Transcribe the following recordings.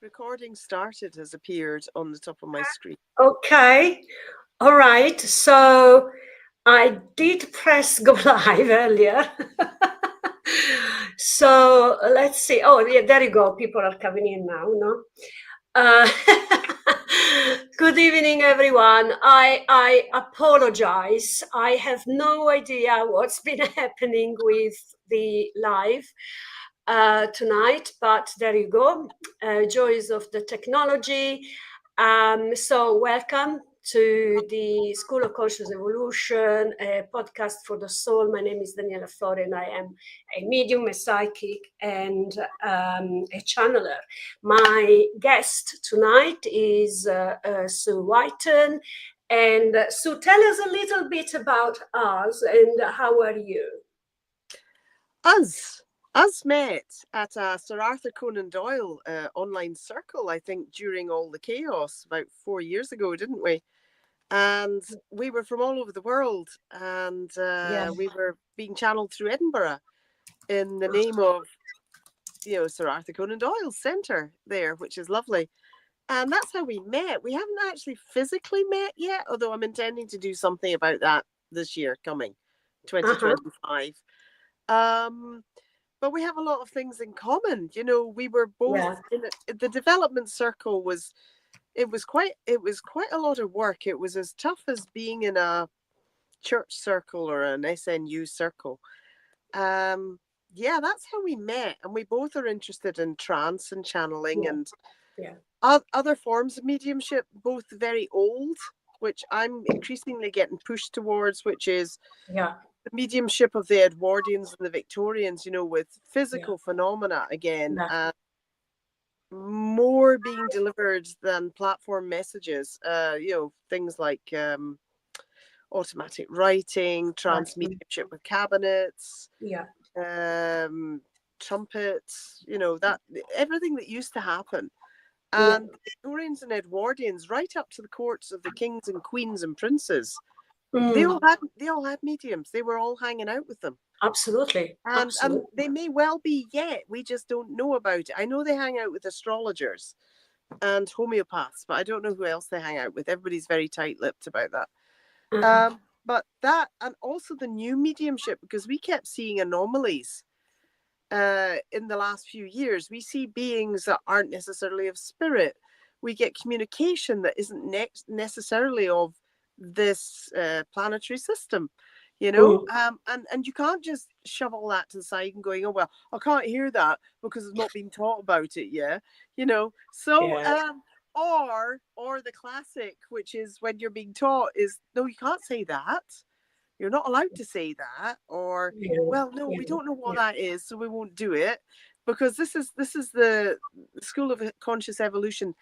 recording started has appeared on the top of my screen. Okay. All right. So I did press go live earlier. So let's see. Oh, yeah, there you go. People are coming in now, no? Uh, Good evening, everyone. I apologize. I have no idea what's been happening with the live tonight, but there you go. Joys of the technology. So welcome to the School of Conscious Evolution, a podcast for the soul. My name is Daniela Flore, and I am a medium, a psychic, and a channeler. My guest tonight is Suu Wighton. And Sue, tell us a little bit about us and how are you? Us met at a Sir Arthur Conan Doyle online circle, I think, during all the chaos about 4 years ago, didn't we? And we were from all over the world, and we were being channeled through Edinburgh in the name of, Sir Arthur Conan Doyle's centre there, which is lovely. And that's how we met. We haven't actually physically met yet, although I'm intending to do something about that this year coming, 2025. But we have a lot of things in common. We were both in the development circle it was quite a lot of work. It was as tough as being in a church circle or an SNU circle. That's how we met, and we both are interested in trance and channeling and other forms of mediumship, both very old, which I'm increasingly getting pushed towards, which is the mediumship of the Edwardians and the Victorians, with physical phenomena again, and more being delivered than platform messages. Things like automatic writing, trance mediumship with cabinets, trumpets, that everything that used to happen. And the Victorians and Edwardians, right up to the courts of the kings and queens and princes, they all had mediums. They were all hanging out with them. Absolutely. And they may well be yet. We just don't know about it. I know they hang out with astrologers and homeopaths, but I don't know who else they hang out with. Everybody's very tight-lipped about that. But that, and also the new mediumship, because we kept seeing anomalies in the last few years. We see beings that aren't necessarily of spirit. We get communication that isn't necessarily of this planetary system, and you can't just shove all that to the side and going, oh well, I can't hear that because I've not been taught about it yet, or the classic, which is when you're being taught, is no, you can't say that, you're not allowed to say that, or we don't know what that is, so we won't do it, because this is the School of Conscious Evolution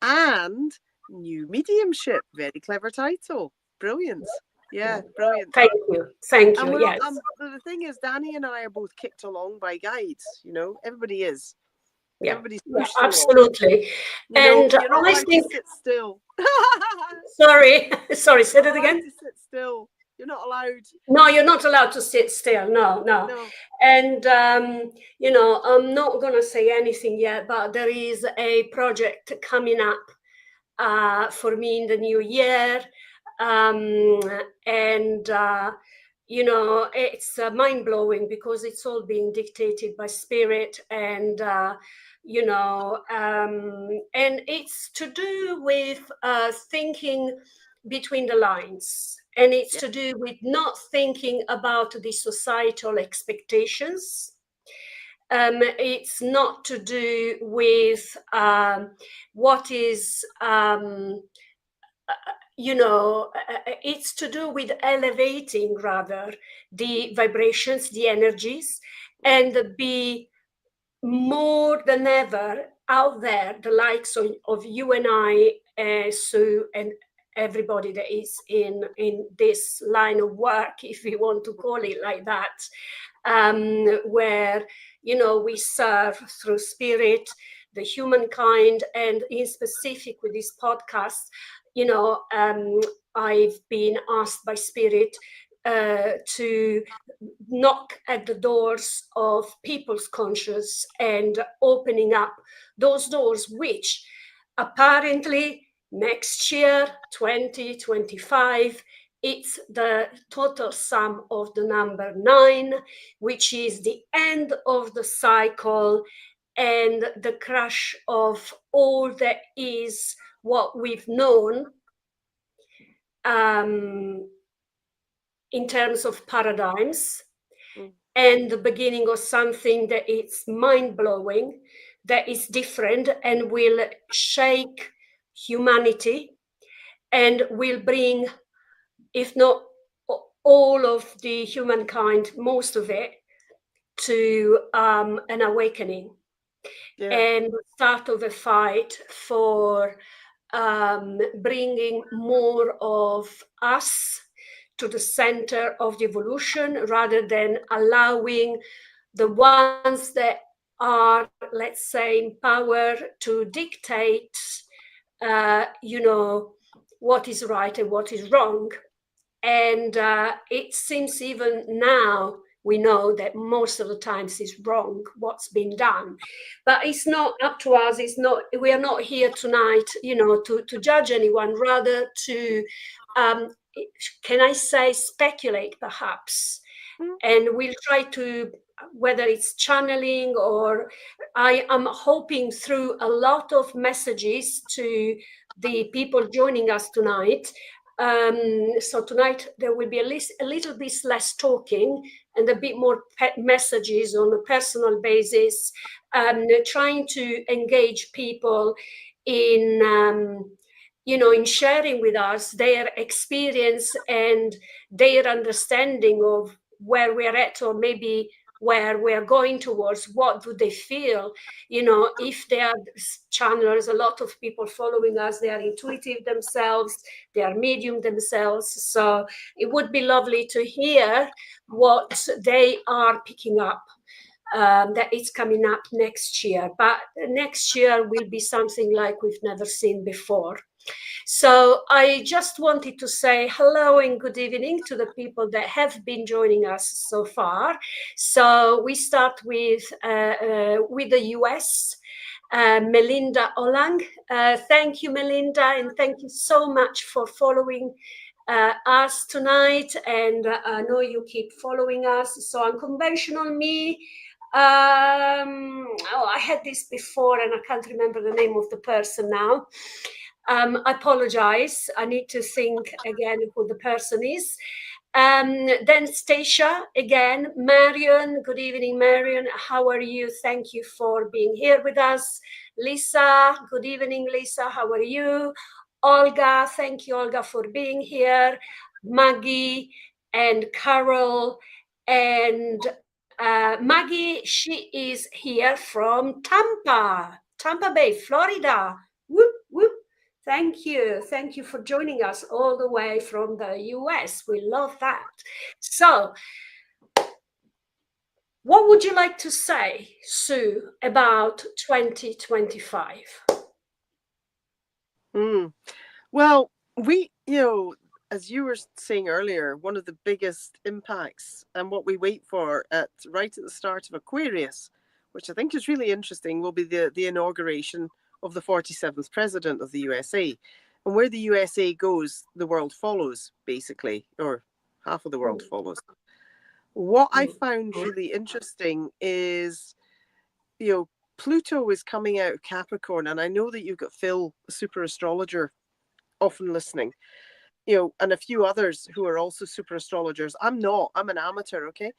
and New Mediumship. Very clever title. Brilliant. Brilliant. Thank you. Yes. The thing is, Danny and I are both kicked along by guides. Everybody is. Everybody's pushed absolutely. And you're not allowed to sit still. Sorry, say that again. To sit still. You're not allowed. No, you're not allowed to sit still. No. And I'm not gonna say anything yet, but there is a project coming up for me in the new year, it's mind-blowing because it's all being dictated by spirit, and and it's to do with thinking between the lines, and it's to do with not thinking about the societal expectations. It's not to do with what is it's to do with elevating rather the vibrations, the energies, and be more than ever out there, the likes of you and I, Sue, and everybody that is in this line of work, if you want to call it like that, where we serve through spirit the humankind, and in specific with this podcast, I've been asked by spirit to knock at the doors of people's conscious and opening up those doors, which apparently next year, 2025, it's the total sum of the number 9, which is the end of the cycle and the crash of all that is what we've known in terms of paradigms, and the beginning of something that is mind-blowing, that is different and will shake humanity and will bring, if not all of the humankind, most of it, to an awakening and the start of a fight for bringing more of us to the center of the evolution, rather than allowing the ones that are, let's say, in power to dictate, what is right and what is wrong. And it seems even now we know that most of the times it's wrong what's been done, but it's not up to us. It's not. We are not here tonight, to judge anyone. Rather to, can I say, speculate perhaps, and we'll try to, whether it's channeling or I am hoping through a lot of messages to the people joining us tonight. So tonight there will be a little bit less talking and a bit more messages on a personal basis, trying to engage people in in sharing with us their experience and their understanding of where we're at, or maybe where we're going towards. What do they feel? If they are channelers, a lot of people following us, they are intuitive themselves, they are medium themselves. So it would be lovely to hear what they are picking up. That is coming up next year, but next year will be something like we've never seen before. So I just wanted to say hello and good evening to the people that have been joining us so far. So we start with the US. Melinda Olang. Thank you, Melinda, and thank you so much for following us tonight. And I know you keep following us. So Unconventional Me. I had this before and I can't remember the name of the person now. I apologize. I need to think again who the person is. Then Stacia again. Marion, good evening, Marion. How are you? Thank you for being here with us. Lisa, good evening, Lisa. How are you? Olga, thank you, Olga, for being here. Maggie and Carol and Maggie, she is here from Tampa Bay, Florida. Whoop, whoop. Thank you for joining us all the way from the US. We love that. So what would you like to say, Sue, about 2025? Well, as you were saying earlier, one of the biggest impacts and what we wait for right at the start of Aquarius, which I think is really interesting, will be the inauguration of the 47th president of the USA. And where the USA goes, the world follows, basically, or half of the world follows. What I found really interesting is, Pluto is coming out of Capricorn, and I know that you've got Phil, a super astrologer, often listening, and a few others who are also super astrologers. I'm not. I'm an amateur, okay?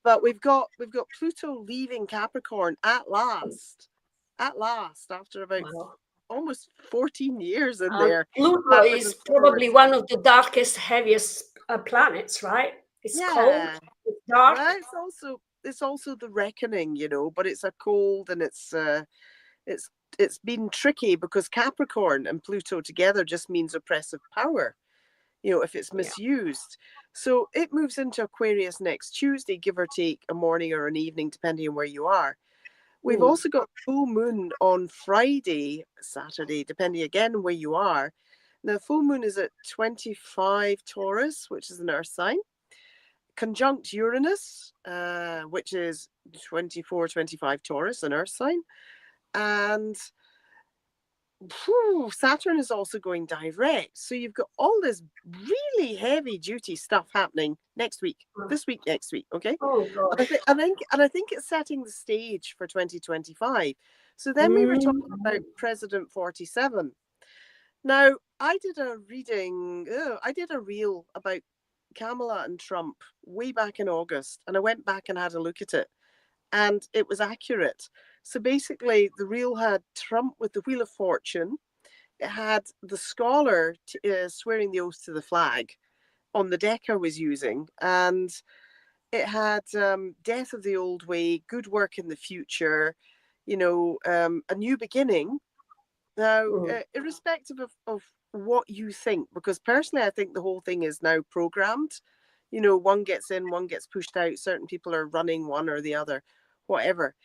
But we've got Pluto leaving Capricorn at last, after about almost 14 years in there. Pluto is probably one of the darkest, heaviest planets, right? It's cold, it's dark. Well, it's also the reckoning, but it's a cold, and it's been tricky because Capricorn and Pluto together just means oppressive power, if it's misused. So it moves into Aquarius next Tuesday, give or take a morning or an evening, depending on where you are. We've also got full moon on Friday, Saturday, depending again where you are. The full moon is at 25 Taurus, which is an earth sign, conjunct Uranus, which is 24, 25 Taurus, an earth sign, and Saturn is also going direct. So you've got all this really heavy duty stuff happening next week, this week, next week. Okay. Oh gosh. I think it's setting the stage for 2025. So then we were talking about President 47. Now, I did a reel about Kamala and Trump way back in August, and I went back and had a look at it, and it was accurate. So basically, the reel had Trump with the Wheel of Fortune. It had the scholar swearing the oath to the flag on the deck I was using, and it had death of the old way, good work in the future, a new beginning. Now, irrespective of what you think, because personally, I think the whole thing is now programmed. One gets in, one gets pushed out. Certain people are running one or the other, whatever.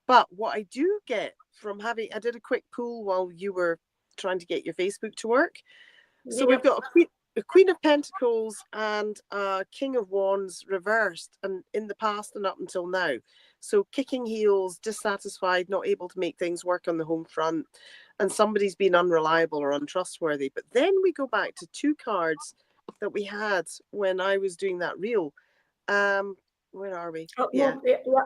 But what I do get from I did a quick poll while you were trying to get your Facebook to work. So we've got a Queen of Pentacles and a King of Wands reversed, and in the past and up until now. So kicking heels, dissatisfied, not able to make things work on the home front, and somebody's been unreliable or untrustworthy. But then we go back to two cards that we had when I was doing that reel. Where are we? Oh, yeah,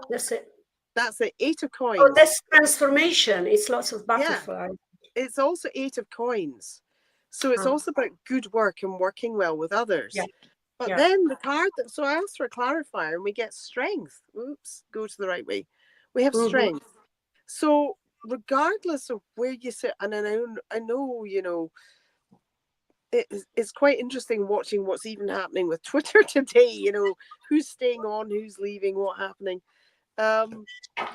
that's it. That's the Eight of Coins. Oh, that's transformation. It's lots of butterflies. Yeah. It's also Eight of Coins. So it's also about good work and working well with others. Yeah. But then the card, so I asked for a clarifier and we get strength. Oops, go to the right way. We have strength. So regardless of where you sit, and I know, it's quite interesting watching what's even happening with Twitter today, who's staying on, who's leaving, what's happening.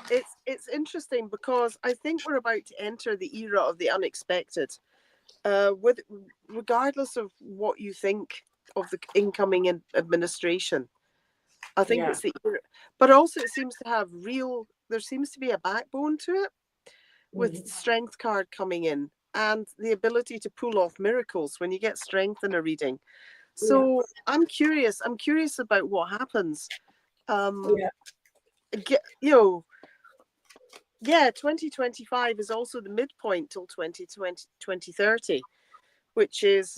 It's interesting because I think we're about to enter the era of the unexpected. Regardless of what you think of the incoming administration, I think it's the era. But also it seems to have there seems to be a backbone to it, with strength card coming in and the ability to pull off miracles when you get strength in a reading. So I'm curious about what happens. 2025 is also the midpoint till 2030, which is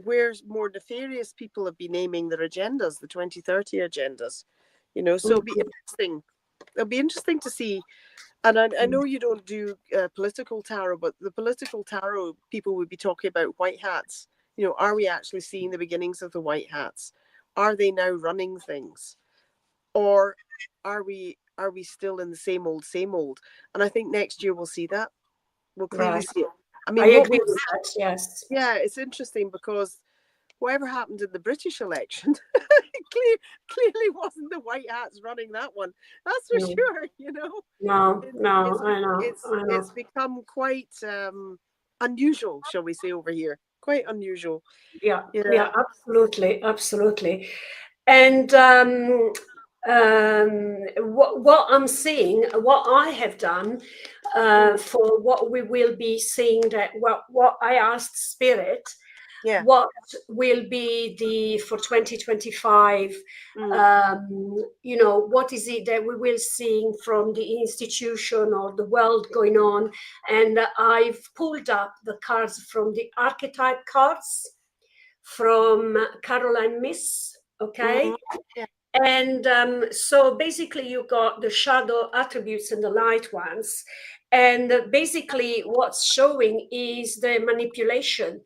where more nefarious people have been aiming their agendas, the 2030 agendas. So it'll be interesting. It'll be interesting to see. And I know you don't do political tarot, but the political tarot people would be talking about white hats. Are we actually seeing the beginnings of the white hats? Are they now running things? Or are we still in the same old? And I think next year we'll see that. We'll clearly see it. I mean, I agree with that, yes. Yeah, it's interesting because whatever happened in the British election clearly wasn't the white hats running that one. That's for sure, No, I know. It's become quite unusual, shall we say, over here. Quite unusual. Yeah, absolutely. And what I'm seeing, what I have done for what we will be seeing, that what I asked Spirit, what will be for 2025, what is it that we will see from the institution or the world going on? And I've pulled up the cards from the archetype cards from Caroline Miss, okay? And so basically you got the shadow attributes and the light ones. And basically what's showing is the manipulation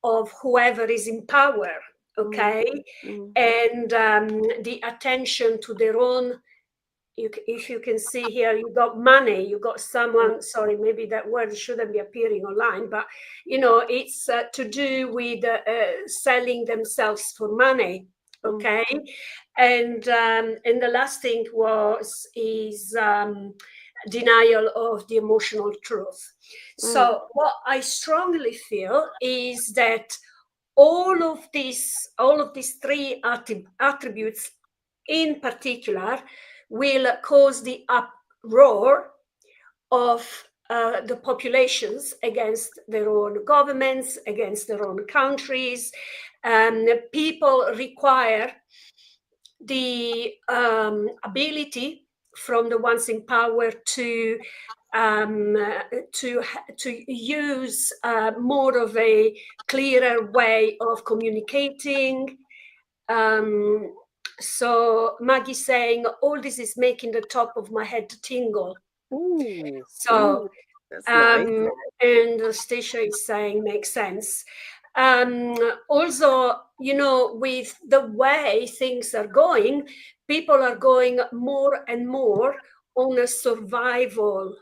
of whoever is in power, okay? And the attention to their own, if you can see here, you got money, you got someone, sorry, maybe that word shouldn't be appearing online, but, it's to do with selling themselves for money, okay? And the last thing is denial of the emotional truth. So what I strongly feel is that all of these three attributes in particular will cause the uproar of the populations against their own governments, against their own countries. People require the ability from the ones in power to use more of a clearer way of communicating. So Maggie's saying, all this is making the top of my head tingle. Ooh, So, that's nice. and Stacia is saying, makes sense. Also, you know, with the way things are going, people are going more and more on a survival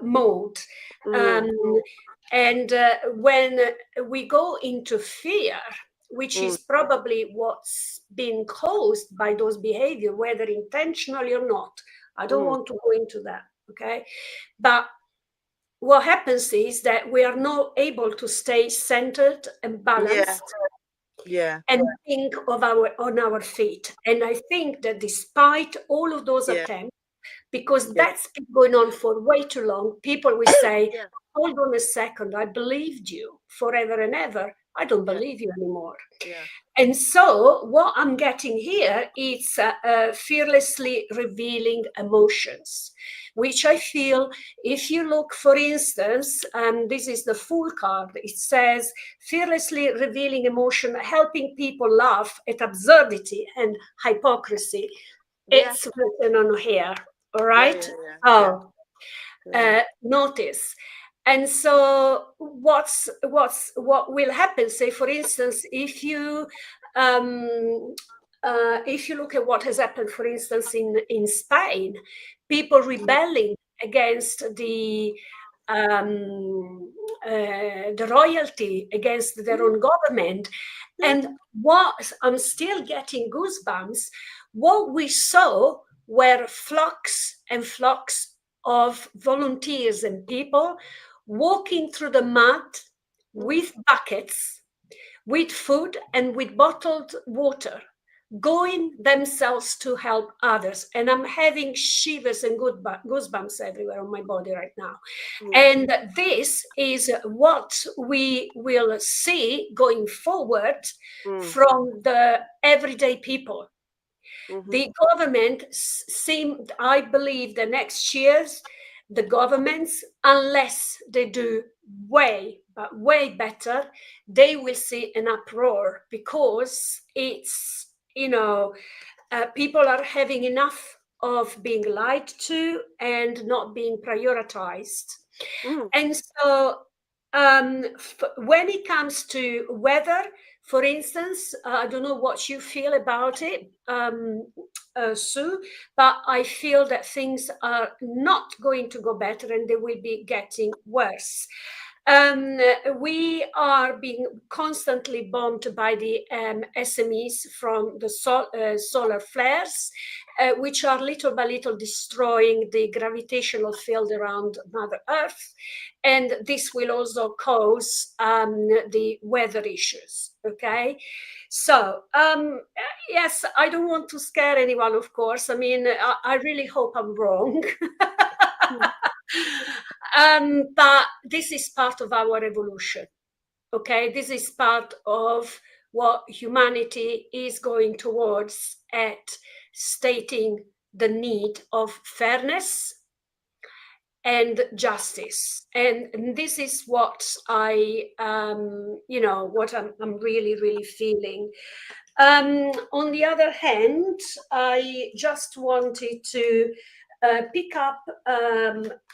mode. And when we go into fear, which is probably what's been caused by those behavior, whether intentionally or not, I don't want to go into that, okay? But what happens is that we are not able to stay centered and balanced and think of on our feet. And I think that despite all of those attempts, because that's been going on for way too long, people will say, hold on a second, I believed you forever and ever. I don't believe you anymore. And so what I'm getting here is fearlessly revealing emotions, which I feel, if you look, for instance, this is the Fool card, it says, fearlessly revealing emotion, helping people laugh at absurdity and hypocrisy. It's written on here, all right? Notice. And so what will happen, say, for instance, if you look at what has happened, for instance, in Spain, people rebelling against the royalty, against their own government. And what I'm still getting goosebumps, what we saw were flocks and flocks of volunteers and people walking through the mud with buckets, with food and with bottled water, going themselves to help others. And I'm having shivers and goosebumps everywhere on my body right now. And this is what we will see going forward from the everyday people. The government I believe the next years, the governments, unless they do way better, they will see an uproar, because it's, you know, people are having enough of being lied to and not being prioritized. And so when it comes to weather, for instance, I don't know what you feel about it, Sue, but I feel that things are not going to go better and they will be getting worse. We are being constantly bombed by the SMEs from the solar flares, which are little by little destroying the gravitational field around Mother Earth. And this will also cause the weather issues, okay? So, yes, I don't want to scare anyone, of course. I mean, I really hope I'm wrong. But this is part of our evolution, okay? This is part of what humanity is going towards, at stating the need of fairness and justice. And this is what I, what I'm really, really feeling. On the other hand, I just wanted to pick up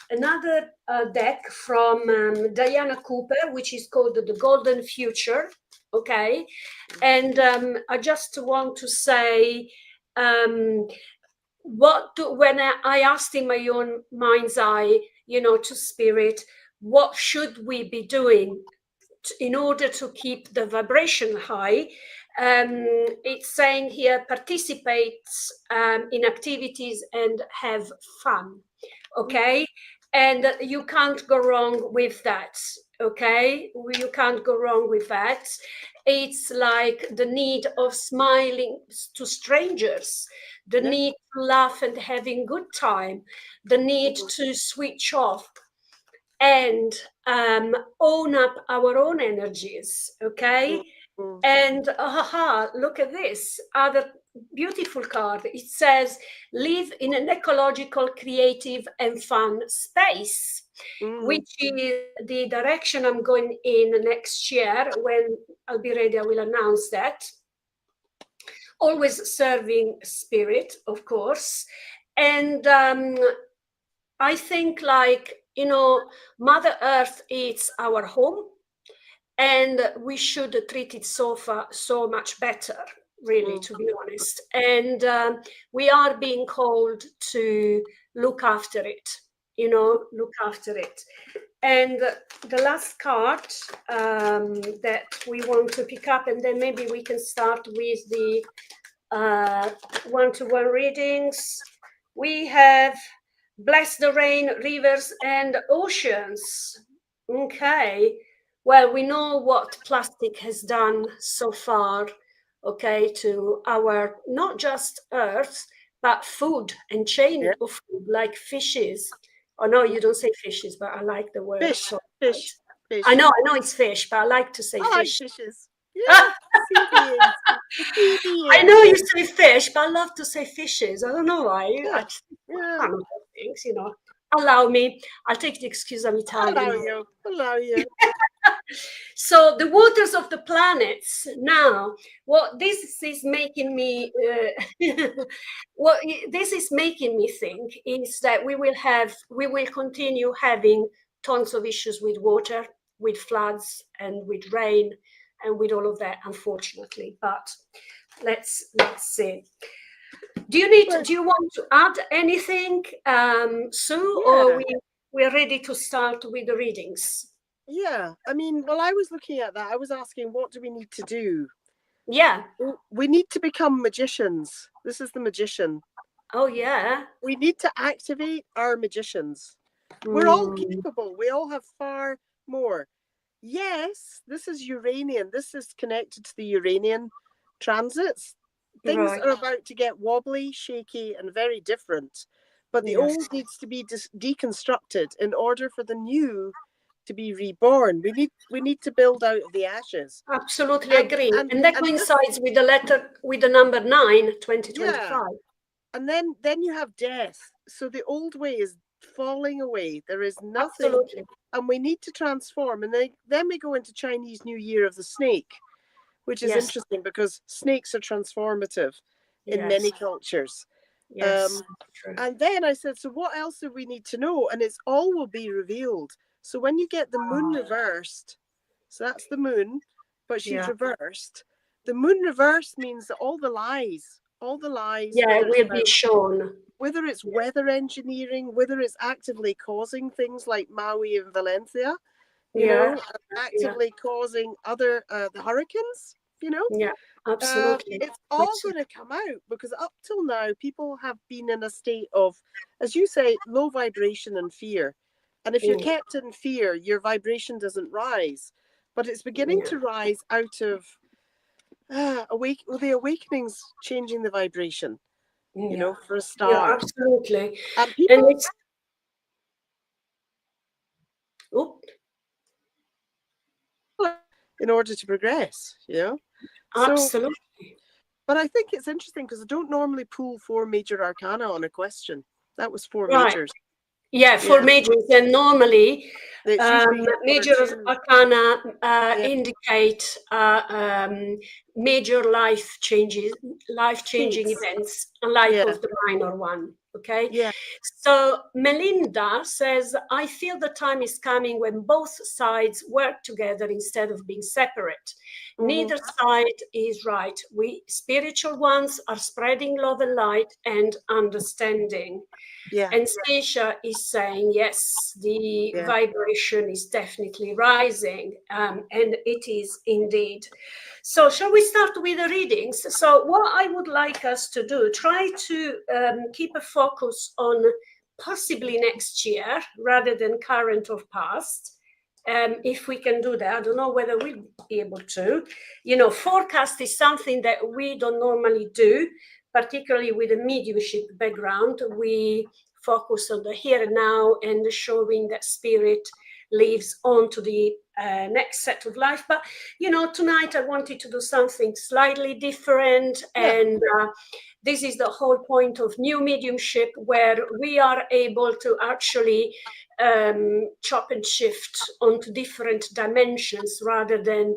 another deck from Diana Cooper, which is called The Golden Future, okay? And I just want to say, when I asked in my own mind's eye, to spirit, what should we be doing in order to keep the vibration high? It's saying here, participate in activities and have fun, okay? And you can't go wrong with that, okay? You can't go wrong with that. It's like the need of smiling to strangers, the need to laugh and having good time, the need to switch off. and own up our own energies, okay? Mm. And look at this other beautiful card. It says, live in an ecological, creative, and fun space, which is the direction I'm going in next year. When I'll be ready, I will announce that. Always serving spirit, of course. And I think, like, Mother Earth is our home, and we should treat it so much better, really, to be honest. And we are being called to look after it, look after it. And the last card that we want to pick up, and then maybe we can start with the one-to-one readings. We have bless the rain, rivers, and oceans. Okay. Well, we know what plastic has done so far, okay, to our, not just earth, but food and chain of food, like fishes. Oh, no, you don't say fishes, but I like the word. Fish, So fish. I know it's fish, but I like to say I like fish. fishes. Yeah, sea beings. The sea beings. I know you say fish, but I love to say fishes. I don't know why. Yeah. I don't know things, Allow me. I'll take the excuse I'm Italian. Allow you. So the waters of the planets. Now, what this is making me, what this is making me think is that we will continue having tons of issues with water, with floods, and with rain, and with all of that, unfortunately. But let's see. Do you want to add anything, Sue, or we're ready to start with the readings? Yeah, I mean, while I was looking at that, I was asking, what do we need to do? Yeah. We need to become magicians. This is the magician. Oh, yeah. We need to activate our magicians. We're all capable. We all have far more. Yes, this is Uranian. This is connected to the Uranian transits. Things are about to get wobbly, shaky, and very different. But the old needs to be deconstructed in order for the new to be reborn. We need to build out of the ashes. Absolutely agree. And that coincides with the number 9, 2025. Yeah. And then you have death. So the old way is falling away. There is nothing. Absolutely. And we need to transform. And then we go into Chinese New Year of the Snake, which is interesting because snakes are transformative in many cultures. Yes. And then I said, so what else do we need to know? And it's all will be revealed. So when you get the moon reversed, so that's the moon, but she's reversed. The moon reversed means that all the lies. Will be shown. Whether it's weather engineering, whether it's actively causing things like Maui and Valencia, actively causing other the hurricanes, Yeah, absolutely. It's all going to come out because up till now, people have been in a state of, as you say, low vibration and fear. And if you're kept in fear, your vibration doesn't rise. But it's beginning to rise out of the awakening's changing the vibration, for a start. Yeah, absolutely. And people, in order to progress, Absolutely. But I think it's interesting because I don't normally pull 4 major arcana on a question. That was 4 majors. Yeah, 4 majors, and normally major arcana indicate major life-changing events, unlike of the minor one. Okay. Yeah. So Melinda says, I feel the time is coming when both sides work together instead of being separate. Neither side is right. We spiritual ones are spreading love and light and understanding. Yeah. And Stacia is saying, yes, the vibration is definitely rising, and it is indeed. So shall we start with the readings? So what I would like us to do, try to keep a focus on possibly next year rather than current or past. If we can do that, I don't know whether we'll be able to. Forecast is something that we don't normally do, particularly with a mediumship background. We focus on the here and now and showing that spirit lives on to the next set of life. But, you know, tonight I wanted to do something slightly different. And this is the whole point of new mediumship, where we are able to actually chop and shift onto different dimensions rather than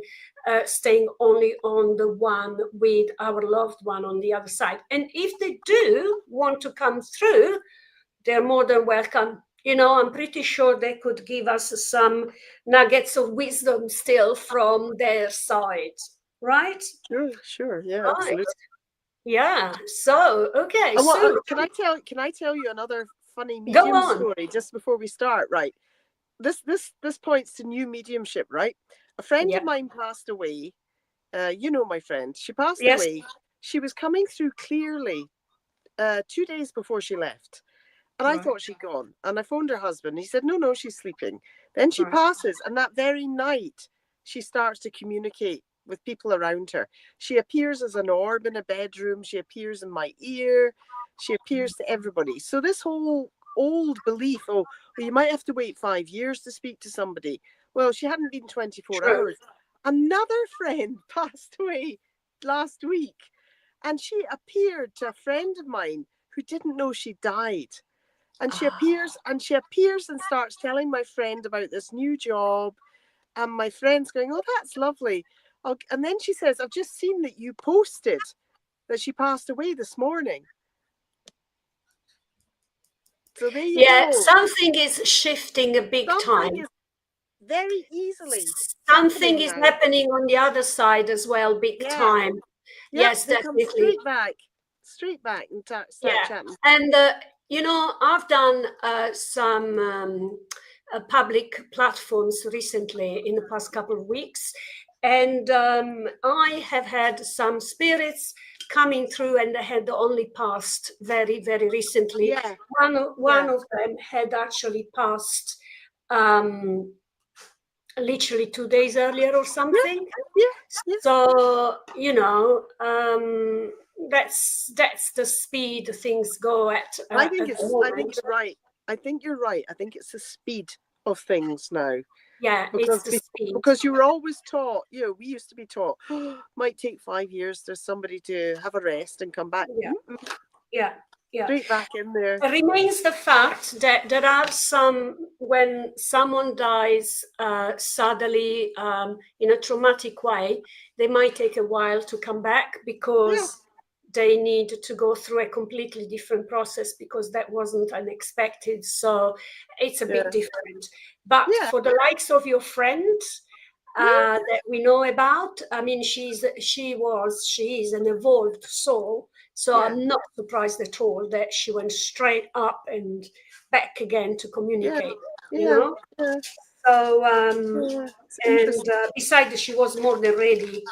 staying only on the one with our loved one on the other side. And if they do want to come through, they're more than welcome. You know, I'm pretty sure they could give us some nuggets of wisdom still from their side, right? Sure, yeah, Right. absolutely. Yeah. So, okay. So, can I tell you another funny go medium on. story just before we start? Right. This points to new mediumship, right? A friend of mine passed away. You know my friend. She passed away. She was coming through clearly 2 days before she left. And I thought she'd gone. And I phoned her husband. He said, no, she's sleeping. Then she passes. And that very night, she starts to communicate with people around her. She appears as an orb in a bedroom. She appears in my ear. She appears to everybody. So this whole old belief, well, you might have to wait 5 years to speak to somebody. Well, she hadn't been 24 hours. Another friend passed away last week. And she appeared to a friend of mine who didn't know she died. And she appears and starts telling my friend about this new job. And my friend's going, oh, that's lovely. And then she says, I've just seen that you posted that she passed away this morning. So there you go. Something is shifting a big time. Very easily. Something is happening on the other side as well, big time. Yes, definitely. Straight back and start chatting. And you know, I've done some public platforms recently in the past couple of weeks, and I have had some spirits coming through, and they had only passed very, very recently. One of them had actually passed literally 2 days earlier or something. So, you know, that's the speed things go at. I think you're right. I think it's the speed of things now. Yeah, it's the speed. Because you were always taught, you know, we used to be taught, might take 5 years for somebody to have a rest and come back. Yeah. Straight back in there. It remains the fact that there are some, when someone dies suddenly in a traumatic way, they might take a while to come back because they need to go through a completely different process because that wasn't unexpected. So it's a bit different. But for the likes of your friend that we know about, I mean, she is an evolved soul. So I'm not surprised at all that she went straight up and back again to communicate, you know? So, and besides, she was more than ready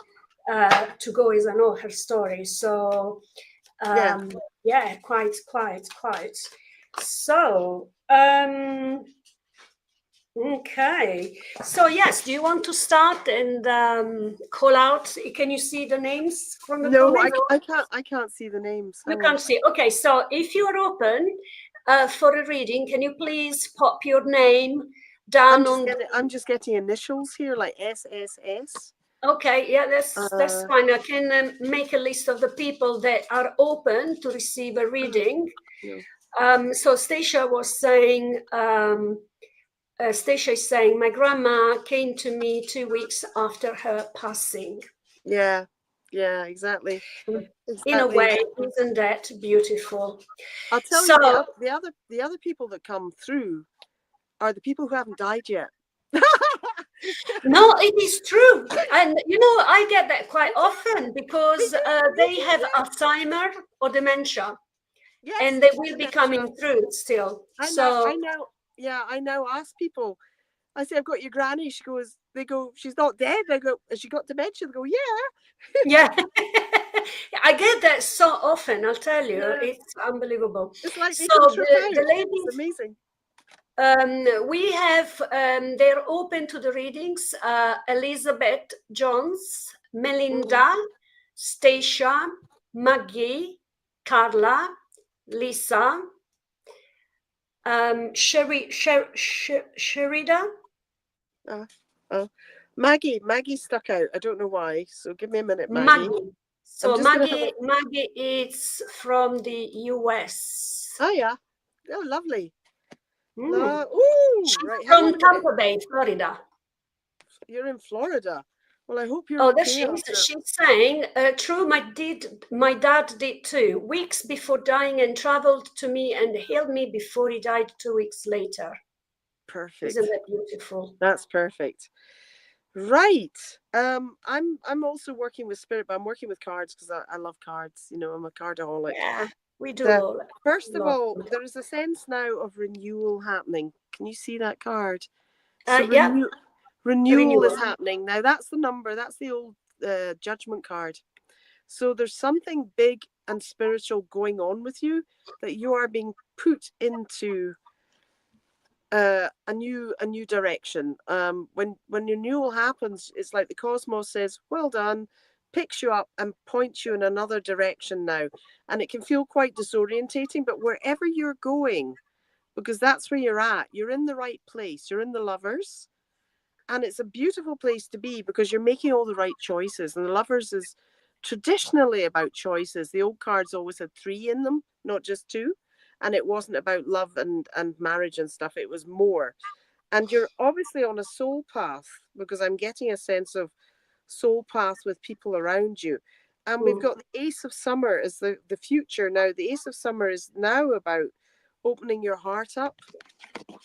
to go, as I know her story. So, quite. So, okay. So, yes, do you want to start and call out? Can you see the names from the comments? No, I can't see the names. You can't see. Okay, so if you're open for a reading, can you please pop your name down I'm just getting initials here, like SSS. Okay, yeah, that's fine. I can make a list of the people that are open to receive a reading. So Stacia was saying, Stacia is saying, my grandma came to me 2 weeks after her passing. Yeah, exactly. In a way, isn't that beautiful? I'll tell you, the other people that come through are the people who haven't died yet. No, it is true. And, you know, I get that quite often because they have Alzheimer or dementia. Yes, and they will be coming through still. I now ask people. I say, I've got your granny. They go, she's not dead. I go, has she got dementia? They go, yeah. Yeah. I get that so often, I'll tell you. It's unbelievable. It's like the ladies, it's amazing. We have, they're open to the readings. Elizabeth Jones, Melinda, Stacia, Maggie, Carla, Lisa, Sherida, Maggie stuck out. I don't know why. So give me a minute, Maggie. Maggie. I'm So just going to have a... Maggie is from the US. Oh, yeah. Oh, lovely. Mm. Ooh, She's right. Hang on from a minute. Tampa Bay, Florida. You're in Florida. Well, I hope you're Oh, there okay she is. after. She's saying, true, my dad did too. Weeks before dying and traveled to me and healed me before he died 2 weeks later. Perfect. Isn't that beautiful? That's perfect. Right. I'm also working with spirit, but I'm working with cards because I love cards. You know, I'm a cardaholic. Yeah, we do all that. First of Love all, them. there is a sense now of renewal happening. Can you see that card? So Yeah, renewal renewal. is happening. Now that's the number, that's the old judgment card. So there's something big and spiritual going on with you, that you are being put into a new direction. When renewal happens, it's like the cosmos says, "Well done," picks you up and points you in another direction now, and it can feel quite disorientating. But wherever you're going, because that's where you're at, you're in the right place. You're in the Lovers, and it's a beautiful place to be because you're making all the right choices. And the Lovers is traditionally about choices. The old cards always had 3 in them, not just 2, and it wasn't about love and marriage and stuff. It was more. And you're obviously on a soul path, because I'm getting a sense of soul path with people around you. And we've got the Ace of Summer as the future. Now the Ace of Summer is now about opening your heart up.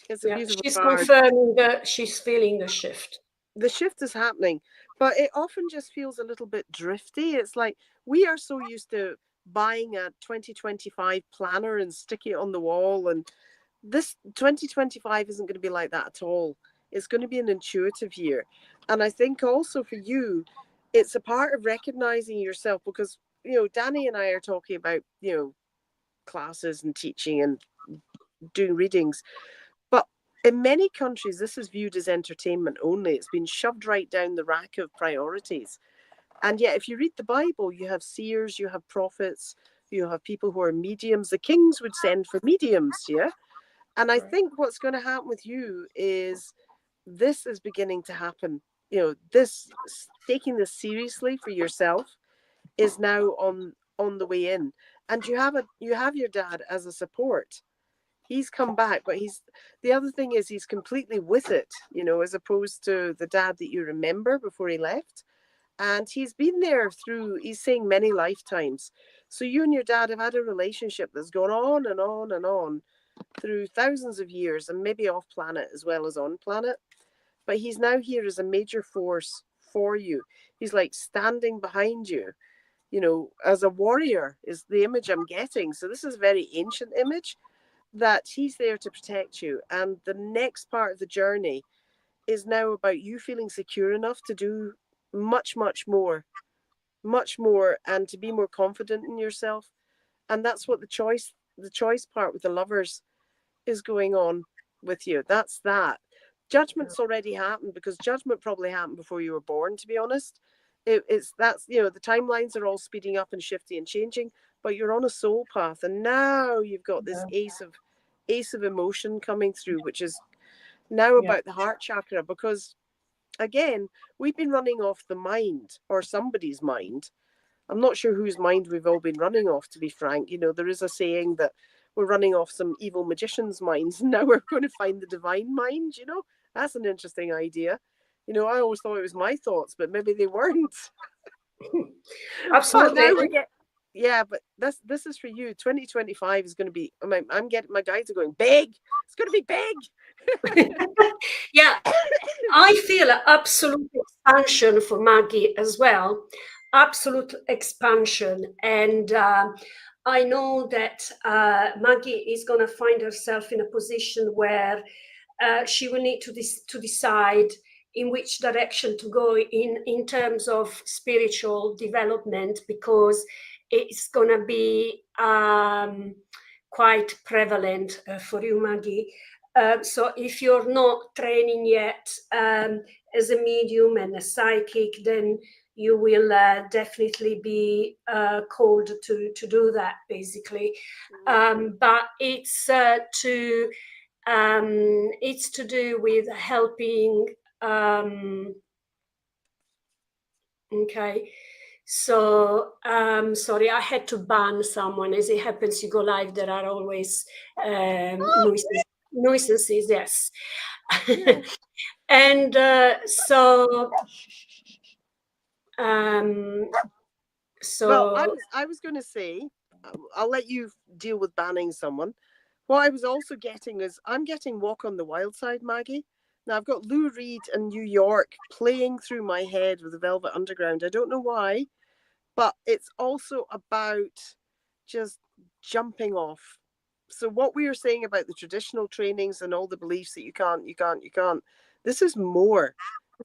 It's a beautiful She's card. confirming that she's feeling the shift. The shift is happening, but it often just feels a little bit drifty. It's like we are so used to buying a 2025 planner and stick it on the wall, and this 2025 isn't going to be like that at all. It's going to be an intuitive year. And I think also for you, it's a part of recognizing yourself, because, you know, Danny and I are talking about, you know, classes and teaching and doing readings. But in many countries, this is viewed as entertainment only. It's been shoved right down the rack of priorities. And yet, if you read the Bible, you have seers, you have prophets, you have people who are mediums. The kings would send for mediums, yeah? And I think what's going to happen with you is this is beginning to happen. You know, this taking this seriously for yourself is now on the way in. And you have your dad as a support. He's come back, but the other thing is he's completely with it, you know, as opposed to the dad that you remember before he left. And he's been there through, he's saying, many lifetimes. So you and your dad have had a relationship that's gone on and on and on through thousands of years, and maybe off planet as well as on planet. But he's now here as a major force for you. He's like standing behind you, you know, as a warrior is the image I'm getting. So this is a very ancient image, that he's there to protect you. And the next part of the journey is now about you feeling secure enough to do much, much more, and to be more confident in yourself. And that's what the choice part with the Lovers is going on with you. That's that. Judgment's already happened, because judgment probably happened before you were born, to be honest. It's that's, you know, the timelines are all speeding up and shifty and changing, but you're on a soul path, and now you've got this ace of emotion coming through, which is now about the heart chakra. Because again, we've been running off the mind, or somebody's mind. I'm not sure whose mind we've all been running off, to be frank. You know, there is a saying that we're running off some evil magician's minds, and now we're going to find the divine mind, you know? That's an interesting idea. You know, I always thought it was my thoughts, but maybe they weren't. Absolutely. But now we're getting, yeah, but this is for you. 2025 is going to be, I'm getting, my guides are going, big. It's going to be big. Yeah, I feel absolute expansion for Maggie as well. Absolute expansion. And I know that Maggie is going to find herself in a position where she will need to decide in which direction to go in terms of spiritual development, because it's going to be quite prevalent for you, Maggie. So if you're not training yet as a medium and a psychic, then you will definitely be called to do that, basically. But it's to do with helping Okay. So, sorry, I had to ban someone. As it happens, you go live, there are always nuisances, yes. Yeah. And so Well, I was going to say, I'll let you deal with banning someone. What I was also getting is I'm getting Walk on the Wild Side, Maggie. Now I've got Lou Reed and New York playing through my head with the Velvet Underground. I don't know why, but it's also about just jumping off. So what we were saying about the traditional trainings and all the beliefs that you can't, this is more.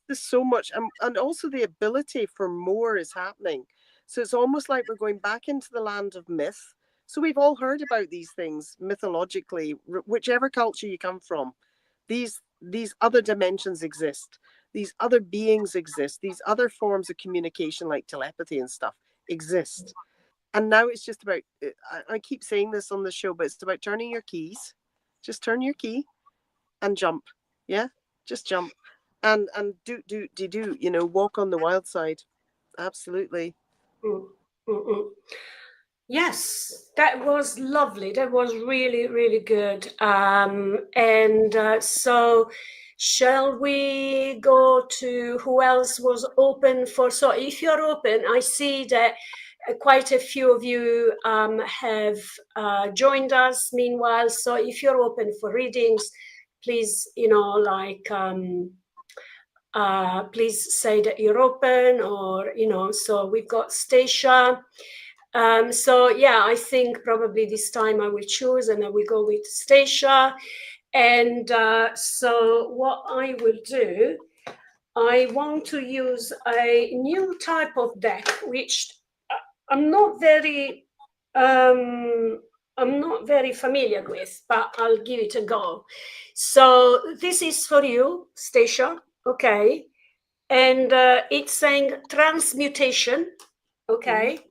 This is so much, and also the ability for more is happening. So it's almost like we're going back into the land of myth. So we've all heard about these things mythologically, whichever culture you come from. These other dimensions exist. These other beings exist. These other forms of communication, like telepathy and stuff, exist. And now it's just about, I keep saying this on the show, but it's about turning your keys. Just turn your key and jump. Yeah, just jump. And walk on the wild side. Absolutely. Yes, that was lovely. That was really, really good. So shall we go to who else was open for? So if you're open, I see that quite a few of you have joined us meanwhile. So if you're open for readings, please, please say that you're open, or, so we've got Stacia. So yeah, I think probably this time I will choose and I will go with Stacia. And so what I will do, I want to use a new type of deck, which I'm not very familiar with, but I'll give it a go. So this is for you, Stacia. Okay. And it's saying transmutation. Okay. Mm-hmm.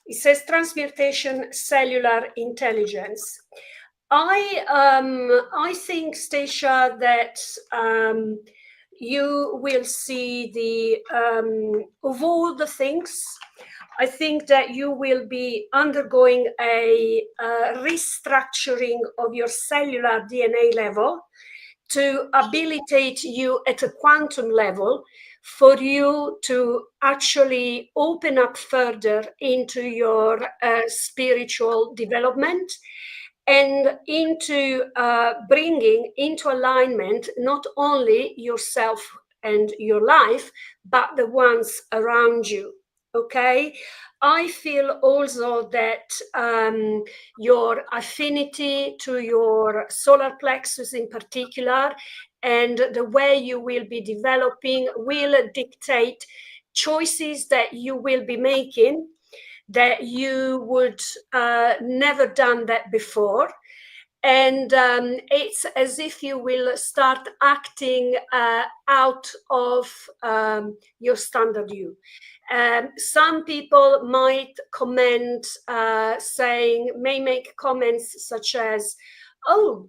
It says transmutation, cellular intelligence. I think, Stacia, that you will see of all the things, I think that you will be undergoing a restructuring of your cellular DNA level to habilitate you at a quantum level for you to actually open up further into your spiritual development and into bringing into alignment not only yourself and your life, but the ones around you. Okay, I feel also that your affinity to your solar plexus in particular, and the way you will be developing, will dictate choices that you will be making that you would never done that before. And it's as if you will start acting out of your standard you. Some people might comment may make comments such as, oh,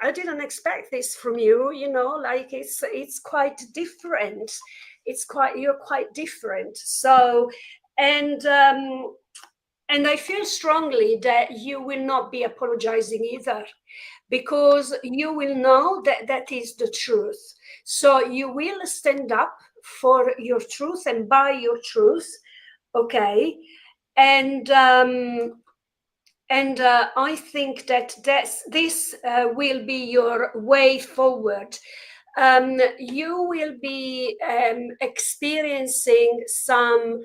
I didn't expect this from you, like it's quite different. You're quite different. So, and I feel strongly that you will not be apologizing either, because you will know that that is the truth. So you will stand up for your truth and by your truth, okay? And I think that this will be your way forward. You will be experiencing some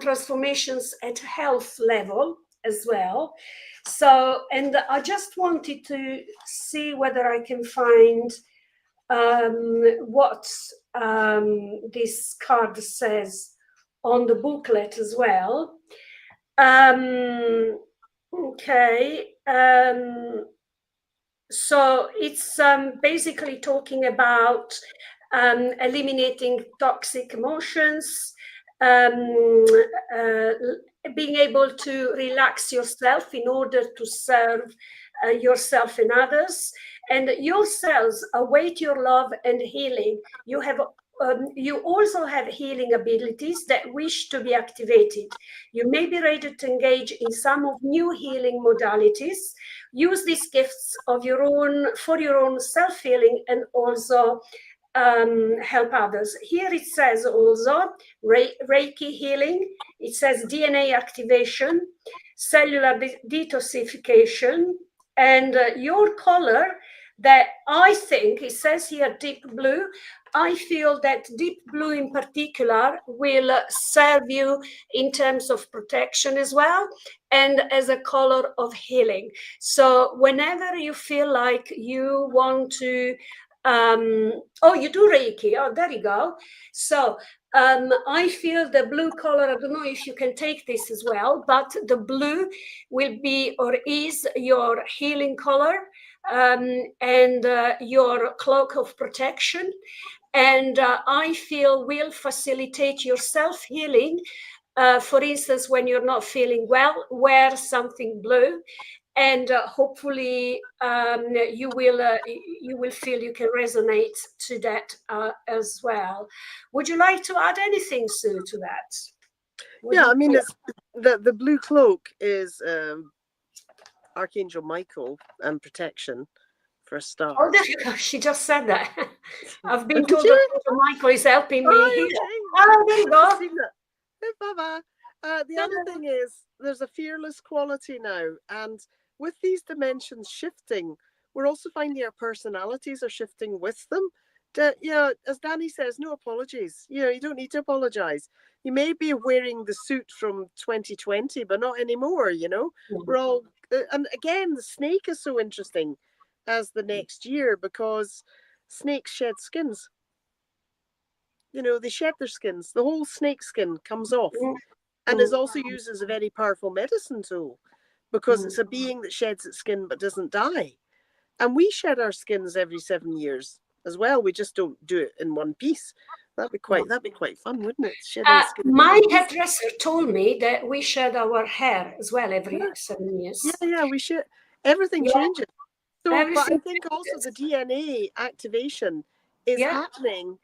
transformations at health level as well. So, and I just wanted to see whether I can find what this card says on the booklet as well. Okay. So it's basically talking about eliminating toxic emotions, being able to relax yourself in order to serve yourself and others. And your cells await your love and healing. You also have healing abilities that wish to be activated. You may be ready to engage in some of new healing modalities. Use these gifts of your own for your own self-healing and also help others. Here it says also Reiki healing. It says DNA activation, cellular detoxification, and your color that I think, it says here deep blue. I feel that deep blue in particular will serve you in terms of protection as well, and as a color of healing. So whenever you feel like you want to, oh, you do Reiki. Oh, there you go. So I feel the blue color, I don't know if you can take this as well, but the blue will be or is your healing color, and your cloak of protection. And I feel will facilitate your self-healing. For instance, when you're not feeling well, wear something blue, and hopefully you will feel you can resonate to that as well. Would you like to add anything, Sue, to that? Yeah, I mean, it's the blue cloak is Archangel Michael and protection for a start. Oh, there you go. She just said that. I've been Did told you? that Michael is helping me here. Okay. Oh, there you go. I've seen that. Bye-bye. The other thing is there's a fearless quality now, and with these dimensions shifting, we're also finding our personalities are shifting with them. Yeah, as Danny says, no apologies. You don't need to apologize. You may be wearing the suit from 2020, but not anymore. We're all, and again, the snake is so interesting as the next year because snakes shed skins. They shed their skins. The whole snake skin comes off and is also used as a very powerful medicine tool because it's a being that sheds its skin but doesn't die. And we shed our skins every 7 years as well. We just don't do it in one piece. That'd be quite fun, wouldn't it? My hairdresser told me that we shed our hair as well every 7 years. Yeah, we should. Everything changes. So, but I think also the DNA activation is happening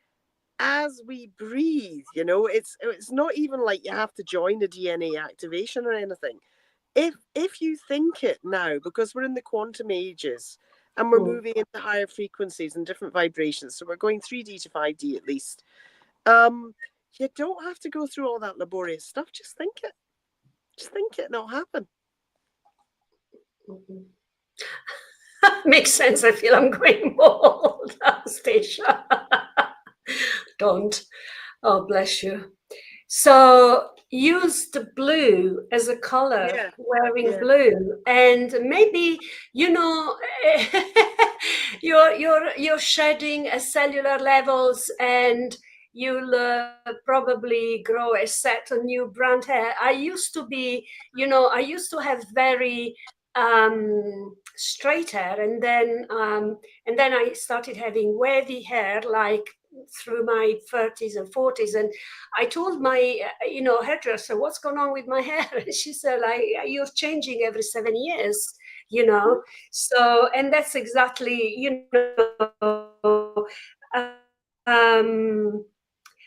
as we breathe. It's not even like you have to join the DNA activation or anything. If you think it now, because we're in the quantum ages and we're moving into higher frequencies and different vibrations, so we're going 3D to 5D at least. You don't have to go through all that laborious stuff. Just think it. Just think it, and it'll happen. Makes sense. I feel I'm going more Stacia. Don't. Oh, bless you. So use the blue as a color, wearing blue, and maybe you're shedding at cellular levels, and you'll probably grow a set of new brown hair. I used to have very straight hair, and then I started having wavy hair, like through my 30s and 40s, and I told my hairdresser, what's going on with my hair? And she said, like, you're changing every 7 years, so, and that's exactly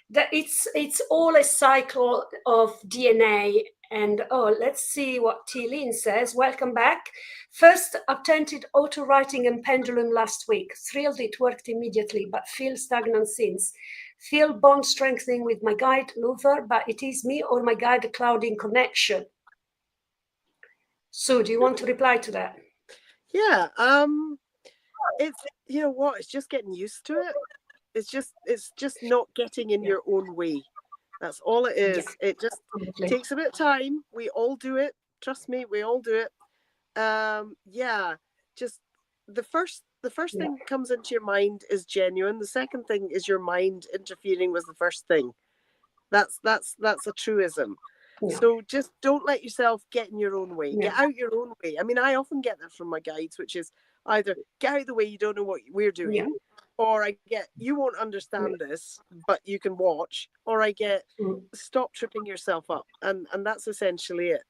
that it's all a cycle of DNA. And let's see what T-Lynn says. Welcome back. First attempted auto writing and pendulum last week. Thrilled it worked immediately, but feel stagnant since. Feel bond strengthening with my guide Luther, but it is me or my guide clouding connection. So, do you want to reply to that? Yeah. It's it's just getting used to it. It's just not getting in your own way. That's all it is. Yeah, it just takes a bit of time. We all do it. Trust me, we all do it. Just the first thing that comes into your mind is genuine. The second thing is your mind interfering with the first thing. That's a truism. Yeah. So just don't let yourself get in your own way. Yeah. Get out your own way. I mean, I often get that from my guides, which is either get out of the way, you don't know what we're doing, or I get, you won't understand this, but you can watch, or I get, stop tripping yourself up. And that's essentially it.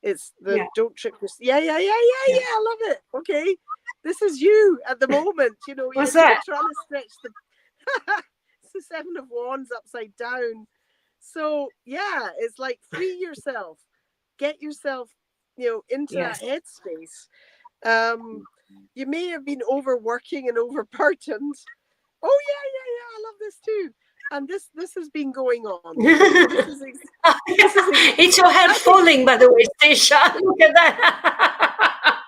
It's the don't trip yourself. Yeah. I love it. Okay. This is you at the moment. You know, What's you're that? trying to stretch the it's the Seven of Wands upside down. So yeah, it's like free yourself. Get yourself, you know, into that headspace. You may have been overworking and overburdened. Oh yeah, I love this too. And this has been going on. This is It's your hair falling, by the way, Stacia. Look at that.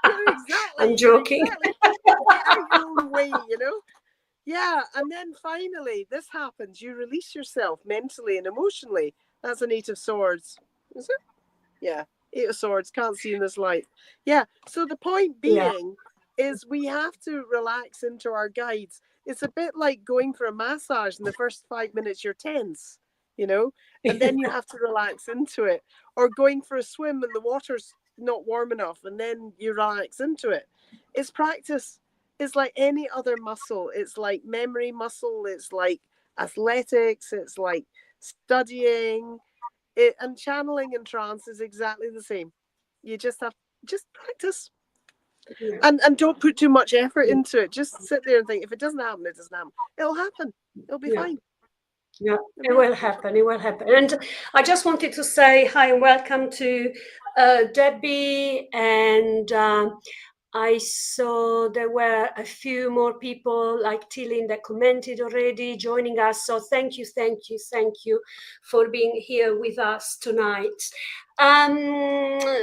Exactly. I'm joking. Exactly. Get out your own way, you know? Yeah. And then finally, this happens. You release yourself mentally and emotionally. That's an Eight of Swords. Is it? Yeah. Eight of Swords. Can't see in this light. Yeah. So the point being is we have to relax into our guides. It's a bit like going for a massage. In the first 5 minutes, you're tense, you know, and then you have to relax into it. Or going for a swim and the water's not warm enough, and then you relax into it. It's practice. It's like any other muscle. It's like memory muscle. It's like athletics. It's like studying. And channeling and trance is exactly the same. You just have just practice. And don't put too much effort into it. Just sit there and think, if it doesn't happen, it doesn't happen. It'll happen. It'll be fine. Yeah, it will happen. It will happen. And I just wanted to say hi and welcome to Debbie. And I saw there were a few more people like Tilly that commented already joining us. So thank you for being here with us tonight.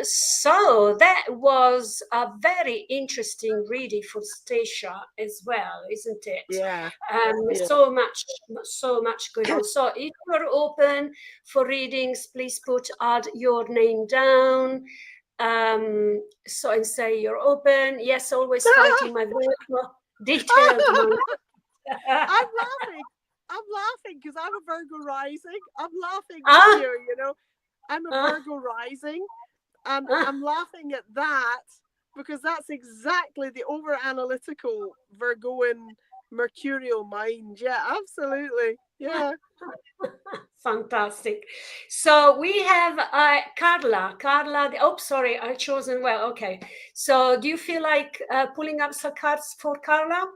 So that was a very interesting reading for Stacia as well, isn't it? Yeah. So much going on. So if you're open for readings, please add your name down. So and say you're open. Yes, always fighting my virtual detailed monk. I'm laughing because I'm a Virgo rising. I'm laughing with you know. I'm a Virgo rising, and I'm laughing at that because that's exactly the over analytical Virgoan mercurial mind. Yeah, absolutely. Yeah. Fantastic. So we have Carla. Oh, sorry, I've chosen well. Okay. So do you feel like pulling up some cards for Carla?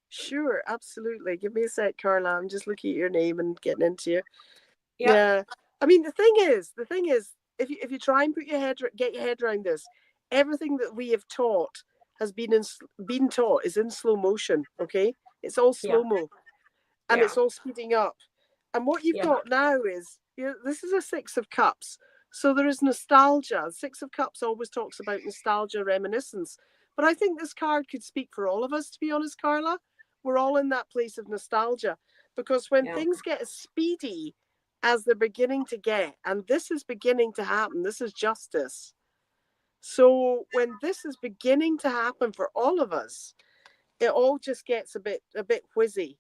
Sure, absolutely. Give me a sec, Carla. I'm just looking at your name and getting into you. Yeah. I mean, the thing is, if you try and get your head around this, everything that we have taught has been taught is in slow motion. Okay, it's all slow mo, and it's all speeding up. And what you've got now is, this is a Six of Cups, so there is nostalgia. Six of Cups always talks about nostalgia, reminiscence, but I think this card could speak for all of us. To be honest, Carla, we're all in that place of nostalgia because when things get as speedy as they're beginning to get, and this is beginning to happen, this is justice. So when this is beginning to happen for all of us, it all just gets a bit whizzy.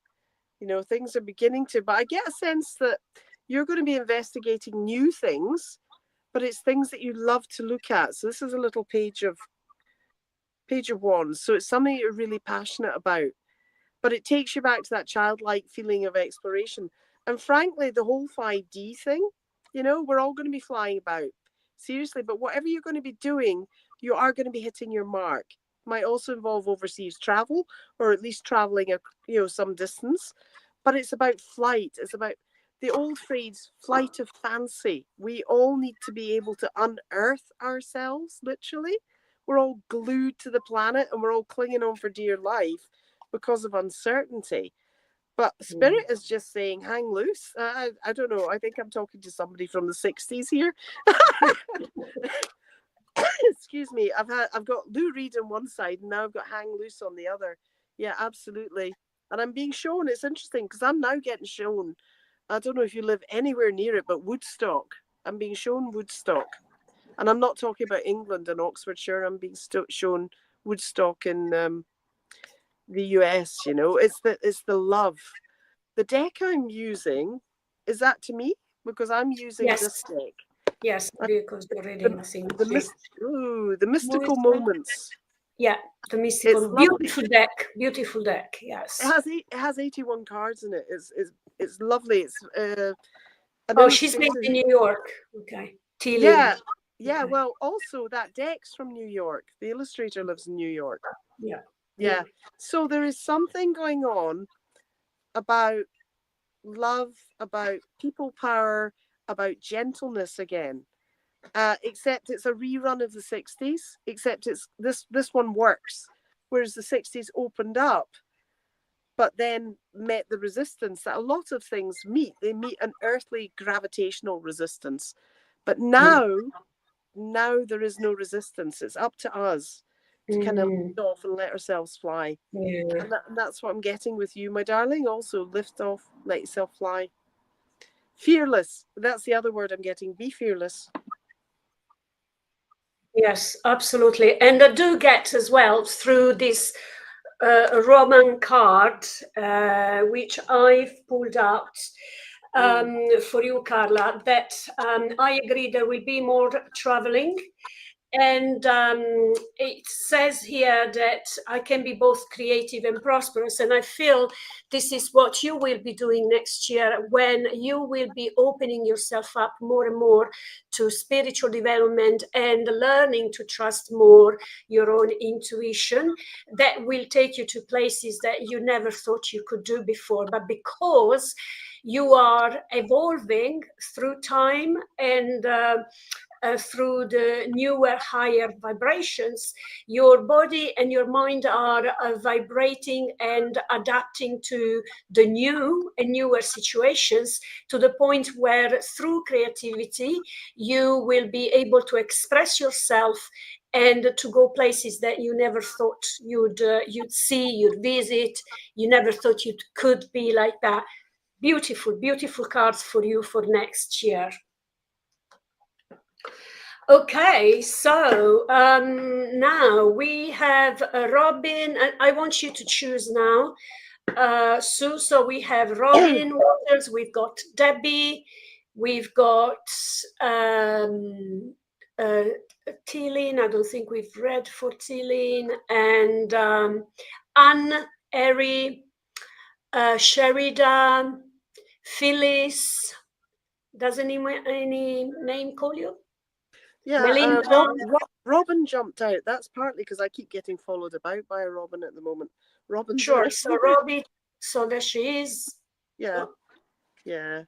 You know, things are beginning to, but I get a sense that you're going to be investigating new things, but it's things that you love to look at. So this is a little page of Wands. So it's something you're really passionate about, but it takes you back to that childlike feeling of exploration. And frankly, the whole 5D thing, you know, we're all going to be flying about. Seriously, but whatever you're going to be doing, you are going to be hitting your mark. Might also involve overseas travel, or at least traveling some distance. But it's about flight. It's about the old phrase, flight of fancy. We all need to be able to unearth ourselves, literally. We're all glued to the planet and we're all clinging on for dear life because of uncertainty. But Spirit is just saying, hang loose. I don't know. I think I'm talking to somebody from the 60s here. Excuse me. I've got Lou Reed on one side and now I've got hang loose on the other. Yeah, absolutely. And I'm being shown. It's interesting because I'm now getting shown. I don't know if you live anywhere near it, but Woodstock. I'm being shown Woodstock. And I'm not talking about England and Oxfordshire. I'm being shown Woodstock in the US. You know, it's the love. The deck I'm using, is that to me? Because I'm using this deck. Yes, because you're reading the mystical moments. Yeah, the It's mystical, lovely. beautiful deck. Yes. It has 81 cards in it. It's lovely. It's an Oh, she's based illustrator. in New York. Okay. Teeling. Yeah, yeah. Okay. Well, also that deck's from New York. The illustrator lives in New York. Yeah. Yeah. So there is something going on about love, about people power, about gentleness again. Except it's a rerun of the 60s, except it's this one works. Whereas the 60s opened up, but then met the resistance that a lot of things meet. They meet an earthly gravitational resistance. But now there is no resistance. It's up to us to kind of Mm, lift off and let ourselves fly. yeah. And that's what I'm getting with you, my darling. Also, lift off, let yourself fly. Fearless. That's the other word I'm getting. Be fearless. Yes, absolutely. And I do get as well through this Roman card, which I've pulled out for you, Carla, that I agree there will be more traveling. And it says here that I can be both creative and prosperous. And I feel this is what you will be doing next year, when you will be opening yourself up more and more to spiritual development and learning to trust more your own intuition. That will take you to places that you never thought you could do before. But because you are evolving through time and through the newer, higher vibrations, your body and your mind are vibrating and adapting to the new and newer situations, to the point where through creativity, you will be able to express yourself and to go places that you never thought you'd see, you'd visit. You never thought you could be like that. Beautiful, beautiful cards for you for next year. Okay, so now we have Robin. I want you to choose now, Sue. So we have Robin Waters, we've got Debbie, we've got Teeline. I don't think we've read for Teeline, and Anne, Eri, Sherida, Phyllis. Does any name call you? Yeah, Melinda. Robin jumped out. That's partly because I keep getting followed about by a Robin at the moment. Robin's Sure. there. So Robbie, so there she is. Yeah, yeah.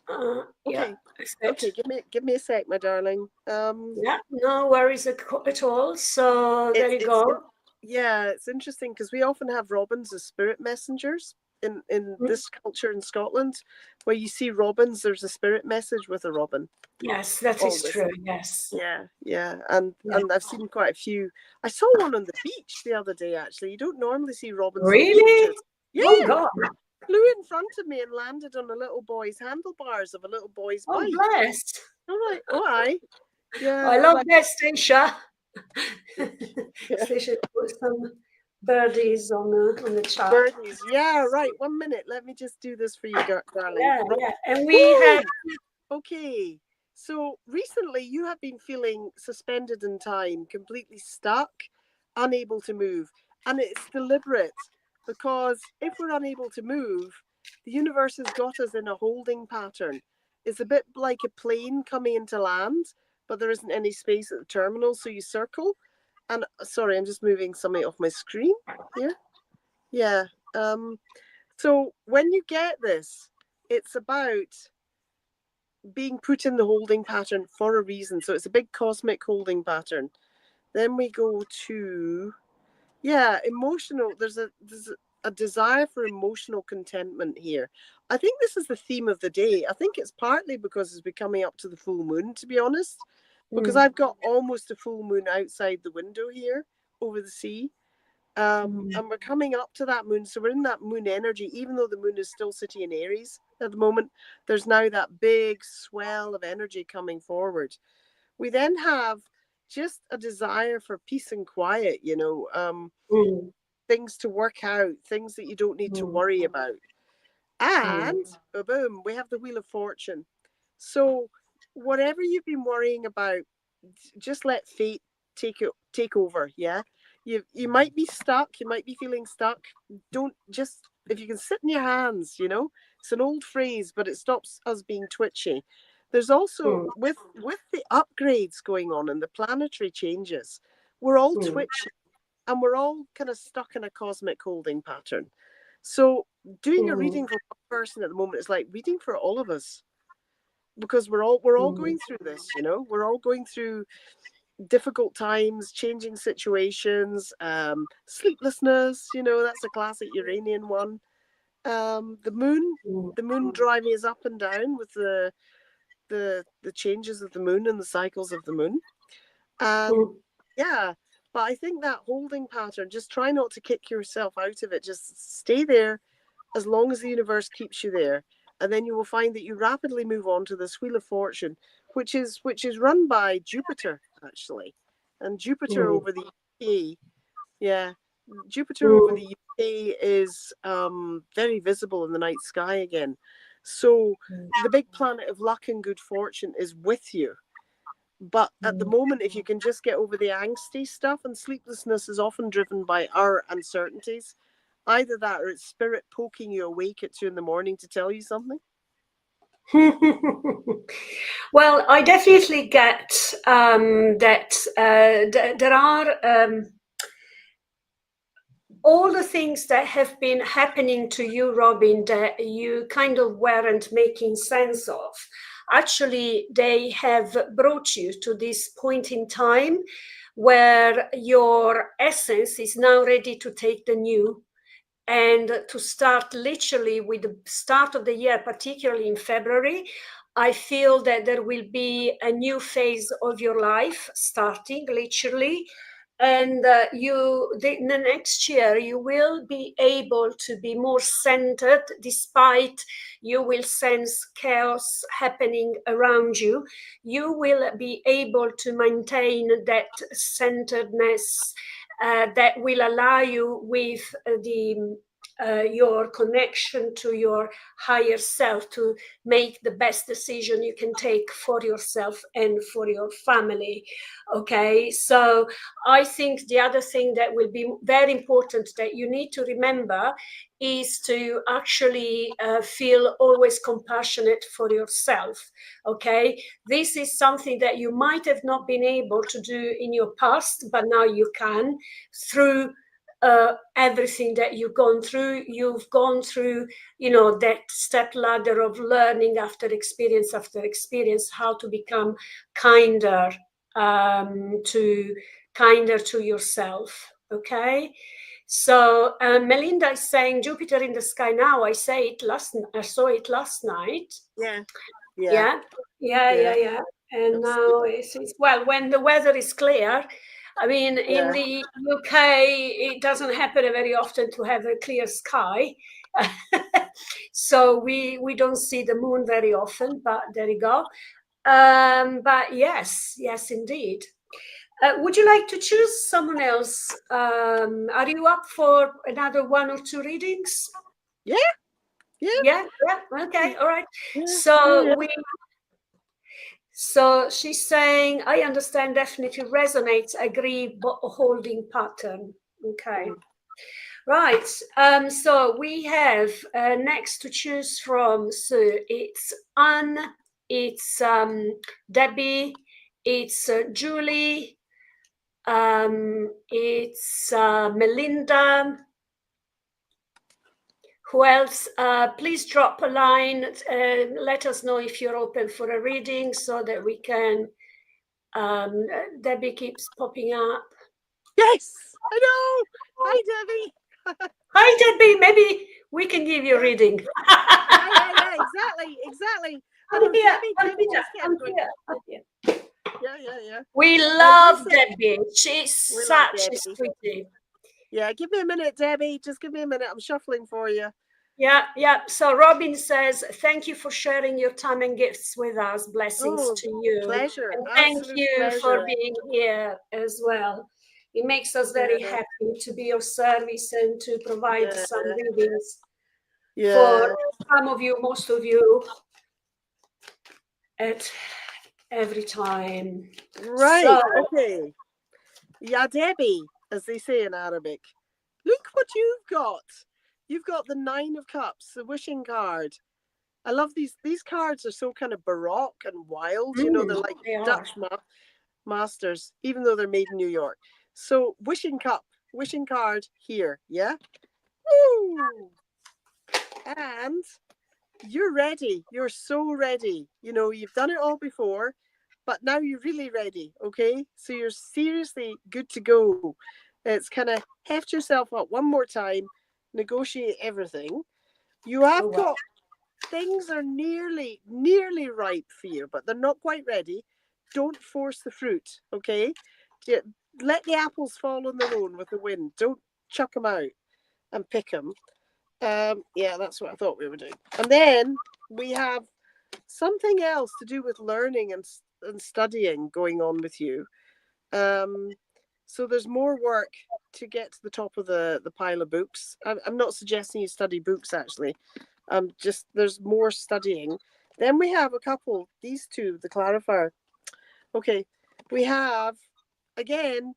Yeah. Okay, okay. Give me a sec, my darling. Yeah. No worries at all. So there you It's go. yeah, it's interesting because we often have robins as spirit messengers in Mm. this culture in Scotland, where you see robins. There's a spirit message with a robin. Yes, that is Always. true. Yes. Yeah, yeah, Yeah. and I've seen quite a few. I saw one on the beach the other day. Actually, you don't normally see robins on Really? beaches. Yeah, Oh God. flew in front of me and landed on a little boy's handlebars of a little boy's Oh bike. bless. I'm like, why? Yeah, I I was love like, that, Stacia. yeah. Stacia put some birdies on the chat. Birdies. Yeah, right. 1 minute. Let me just do this for you, darling. Yeah, Right. yeah. And we Woo! have Okay. So recently you have been feeling suspended in time, completely stuck, unable to move. And it's deliberate because if we're unable to move, the universe has got us in a holding pattern. It's a bit like a plane coming into land, but there isn't any space at the terminal. So you circle. And sorry, I'm just moving something off my screen here. Yeah. So when you get this, it's about being put in the holding pattern for a reason. So it's a big cosmic holding pattern. Then we go to, yeah, emotional. There's a desire for emotional contentment here. I think this is the theme of the day. I think it's partly because it's becoming up to the full moon, to be honest, because I've got almost a full moon outside the window here over the sea. And we're coming up to that moon. So we're in that moon energy, even though the moon is still sitting in Aries at the moment. There's now that big swell of energy coming forward. We then have just a desire for peace and quiet, things to work out, things that you don't need to worry about. And boom, we have the Wheel of Fortune. So whatever you've been worrying about, just let fate take over. Yeah, You might be stuck. You might be feeling stuck. Don't just, if you can sit in your hands, you know, it's an old phrase, but it stops us being twitchy. There's also with the upgrades going on and the planetary changes, we're all twitchy and we're all kind of stuck in a cosmic holding pattern. So doing a reading for one person at the moment is like reading for all of us, because we're all going through this, you know, we're all going through difficult times, changing situations, sleeplessness, you know, that's a classic Uranian one. The moon driving us up and down with the changes of the moon and the cycles of the moon. Yeah, but I think that holding pattern, just try not to kick yourself out of it. Just stay there as long as the universe keeps you there. And then you will find that you rapidly move on to this Wheel of Fortune, which is run by Jupiter, actually. And Jupiter over the UK, yeah, Jupiter over the UK is very visible in the night sky again. So the big planet of luck and good fortune is with you. But at the moment, if you can just get over the angsty stuff, and sleeplessness is often driven by our uncertainties, either that or it's spirit poking you awake at 2 a.m. to tell you something. Well, I definitely get that there are all the things that have been happening to you, Robin, that you kind of weren't making sense of. Actually, they have brought you to this point in time where your essence is now ready to take the new and to start literally with the start of the year, particularly in February. I feel that there will be a new phase of your life starting literally. And the next year, you will be able to be more centered, despite you will sense chaos happening around you. You will be able to maintain that centeredness that will allow you with your connection to your higher self to make the best decision you can take for yourself and for your family. Okay, so I think the other thing that will be very important that you need to remember is to actually feel always compassionate for yourself. Okay, this is something that you might have not been able to do in your past, but now you can through everything that you've gone through. You've gone through, you know, that step ladder of learning after experience, how to become kinder to yourself. Okay, so Melinda is saying Jupiter in the sky now. I saw it last night. Yeah. And now it's well, when the weather is clear. I mean, in the UK, it doesn't happen very often to have a clear sky. So we don't see the moon very often, but there you go. But yes, indeed. Would you like to choose someone else? Are you up for another 1 or 2 readings? Yeah. Okay, all right. So she's saying, I understand, definitely resonates, agree, but a holding pattern. Okay. Right. So we have next to choose from. So it's Anne, it's Debbie, it's Julie, it's Melinda. Who else? Please drop a line. Let us know if you're open for a reading so that we can. Debbie keeps popping up. Yes, I know. Hi, Debbie. Hi, Debbie. Maybe we can give you a reading. Yeah, exactly. I'm here. Yeah. We love Debbie. She's such a sweetie. Yeah, give me a minute, Debbie. Just give me a minute. I'm shuffling for you. Yeah. So Robin says, thank you for sharing your time and gifts with us. Blessings to you. Pleasure. And thank you for being here as well. It makes us very happy to be of service and to provide some readings for some of you, most of you, at every time. Right. So, okay. Yeah, Debbie. as they say in Arabic. Look what you've got. You've got the 9 of Cups, the wishing card. I love these cards are so kind of baroque and wild. You know, they're like They are. Dutch masters, even though they're made in New York. So wishing cup, wishing card here, yeah? Woo! And you're ready. You're so ready. You know, you've done it all before, but now you're really ready, okay? So you're seriously good to go. It's kind of heft yourself up one more time, negotiate everything. You have got things are nearly ripe for you, but they're not quite ready. Don't force the fruit, okay? Let the apples fall on their own with the wind. Don't chuck them out and pick them. Yeah, that's what I thought we were doing. And then we have something else to do with learning and studying going on with you. So there's more work to get to the top of the pile of books. I'm not suggesting you study books, actually. Just there's more studying. Then we have a couple, these two, the clarifier. Okay, we have, again,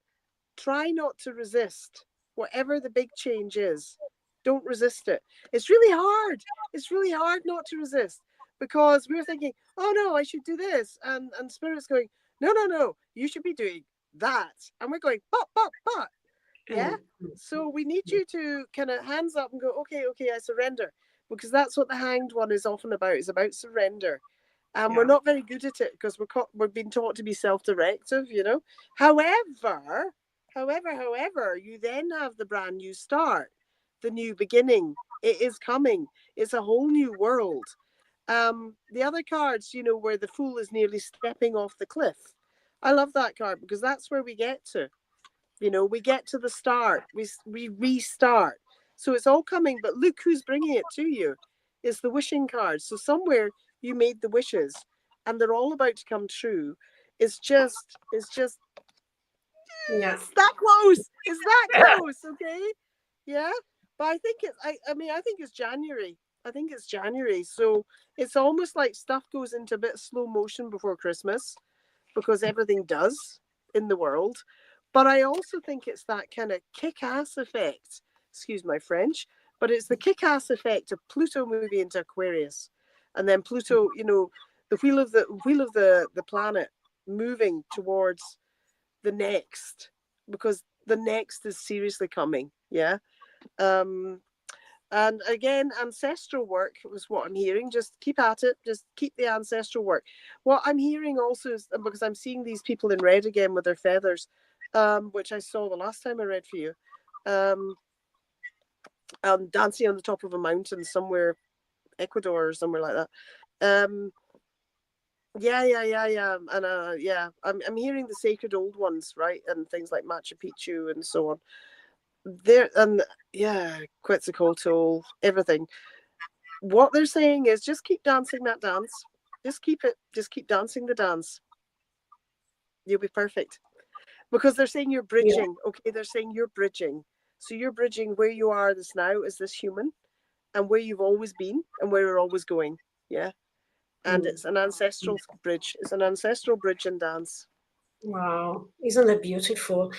try not to resist whatever the big change is. Don't resist it. It's really hard. It's really hard not to resist because we're thinking, oh no, I should do this. And Spirit's going, no, you should be doing that. And we're going, but. Yeah. So we need you to kind of hands up and go, okay, I surrender. Because that's what the hanged one is often about. It's about surrender. And we're not very good at it because we're being taught to be self-directive, you know. However, you then have the brand new start, the new beginning. It is coming. It's a whole new world. The other cards, you know, where the fool is nearly stepping off the cliff. I love that card because that's where we get to. You know, we get to the start. We restart. So it's all coming, but look who's bringing it to you. It's the wishing card. So somewhere you made the wishes and they're all about to come true. It's just it's that close. It's that close, okay? Yeah. But I think I think it's January. I think it's January. So it's almost like stuff goes into a bit of slow motion before Christmas because everything does in the world. But I also think it's that kind of kick-ass effect. Excuse my French, but it's the kick-ass effect of Pluto moving into Aquarius, and then Pluto, you know, the wheel of the planet moving towards the next, because the next is seriously coming. Yeah. And again, ancestral work was what I'm hearing. Just keep at it. Just keep the ancestral work. What I'm hearing also is, because I'm seeing these people in red again with their feathers, which I saw the last time I read for you, dancing on the top of a mountain somewhere, Ecuador or somewhere like that. Yeah. And I'm hearing the sacred old ones, right? And things like Machu Picchu and so on. There and yeah, Quetzalcoatl, everything. What they're saying is just keep dancing that dance. Just keep dancing the dance. You'll be perfect. Because they're saying you're bridging. Okay, they're saying you're bridging. So you're bridging where you are this now as this human and where you've always been and where you're always going. Yeah. And it's an ancestral bridge. It's an ancestral bridge and dance. Wow, isn't that beautiful?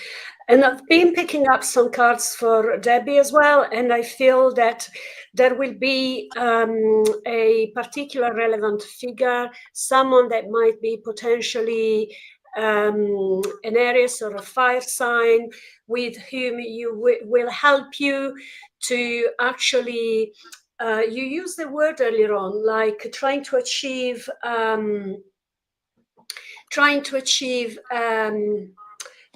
And I've been picking up some cards for Debbie as well, and I feel that there will be a particular relevant figure, someone that might be potentially an Aries or a fire sign, with whom you will help you to actually, you used the word earlier on, like trying to achieve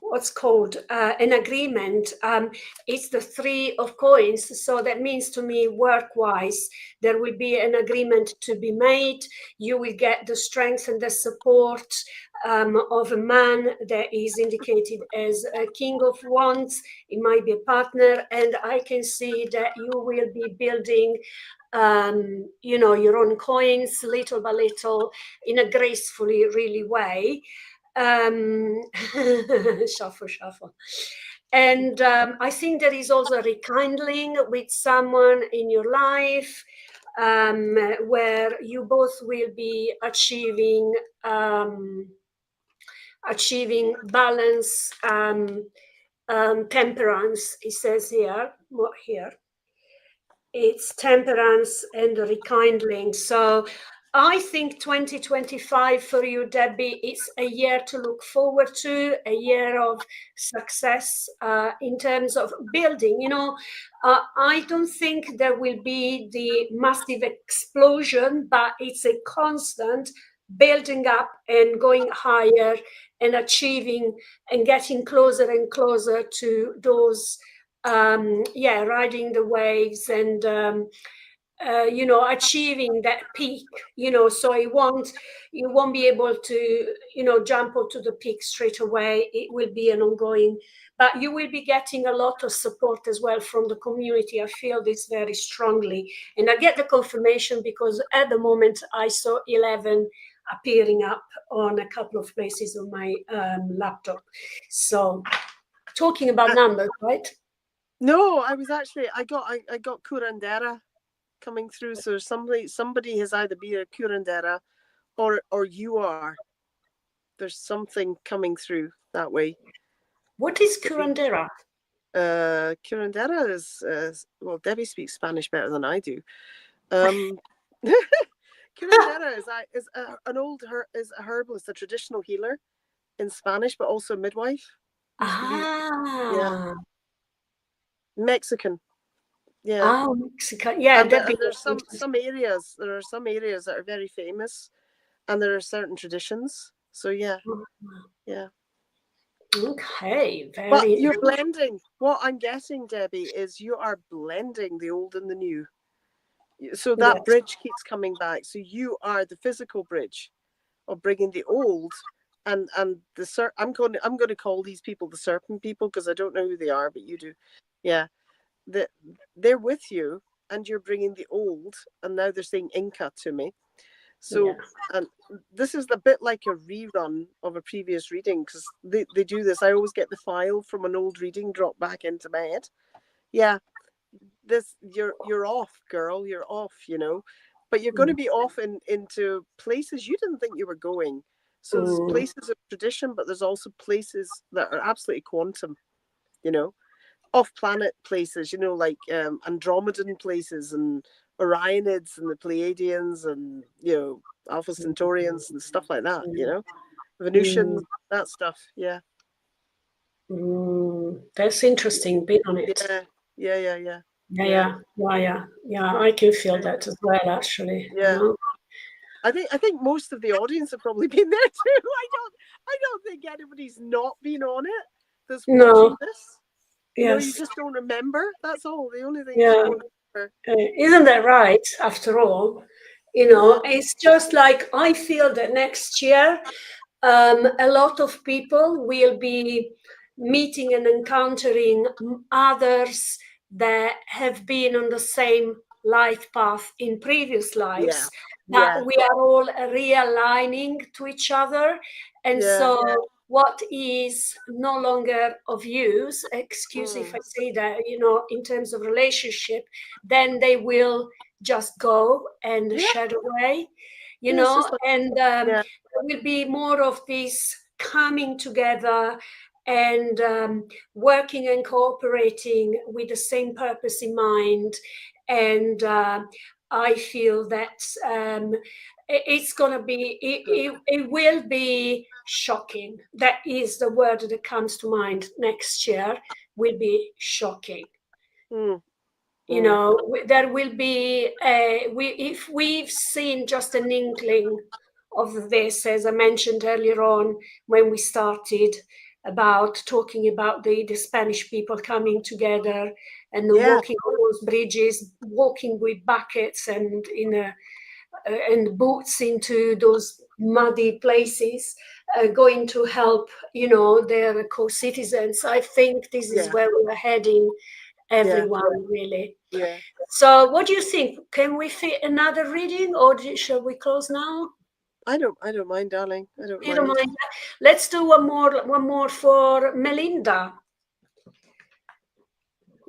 what's called an agreement. It's the 3 of coins. So that means to me, work-wise, there will be an agreement to be made. You will get the strength and the support of a man that is indicated as a King of Wands. It might be a partner. And I can see that you will be building your own coins little by little in a gracefully really way. Shuffle. And I think there is also a rekindling with someone in your life where you both will be achieving balance temperance, it says here, what here? It's temperance and rekindling. So I think 2025 for you, Debbie, it's a year to look forward to, a year of success in terms of building. I don't think there will be the massive explosion, but it's a constant building up and going higher and achieving and getting closer and closer to those riding the waves and achieving that peak, so you won't be able to jump onto the peak straight away. It will be an ongoing, but you will be getting a lot of support as well from the community. I feel this very strongly, and I get the confirmation because at the moment I saw 11 appearing up on a couple of places on my laptop. So talking about numbers, right? No, I got curandera coming through. So somebody has either been a curandera or you are. There's something coming through that way. What is curandera? Curandera is well, Debbie speaks Spanish better than I do. Curandera is a herbalist, a traditional healer in Spanish, but also a midwife. Yeah, Mexican. Yeah. Oh, Mexican. Yeah, and there's some areas. There are some areas that are very famous, and there are certain traditions. So yeah. Okay, But you're blending. What I'm getting, Debbie, is you are blending the old and the new. So that bridge keeps coming back. So you are the physical bridge of bringing the old and the I'm going to call these people the serpent people because I don't know who they are, but you do. Yeah, they're with you, and you're bringing the old, and now they're saying Inca to me. So, and this is a bit like a rerun of a previous reading because they do this. I always get the file from an old reading dropped back into my head. Yeah, you're off, girl. You're off. But you're going to be off into places you didn't think you were going. So there's places of tradition, but there's also places that are absolutely quantum. Off-planet places. Like Andromedan places and Orionids and the Pleiadians and Alpha Centaurians and stuff like that. Venusians, that stuff. Yeah. That's interesting. Been on it. Yeah. I can feel that as well, actually. Yeah. I think most of the audience have probably been there too. I don't think anybody's not been on it that's watching this. You just don't remember. That's all. The only thing you don't remember. Isn't that right? After all, it's just like I feel that next year, a lot of people will be meeting and encountering others that have been on the same life path in previous lives. That we are all realigning to each other, and so what is no longer of use, excuse if I say that, in terms of relationship, then they will just go and shed away, and there will be more of this coming together and working and cooperating with the same purpose in mind. And I feel that it's going to be, it will be shocking. That is the word that comes to mind. Next year will be shocking. There will be, if we've seen just an inkling of this, as I mentioned earlier on when we started about talking about the Spanish people coming together and walking on those bridges, walking with buckets and and boots into those muddy places, going to help, their co-citizens. I think this is where we're heading, everyone, really. Yeah. So what do you think? Can we fit another reading, or shall we close now? I don't mind, darling. I don't mind. Let's do one more for Melinda.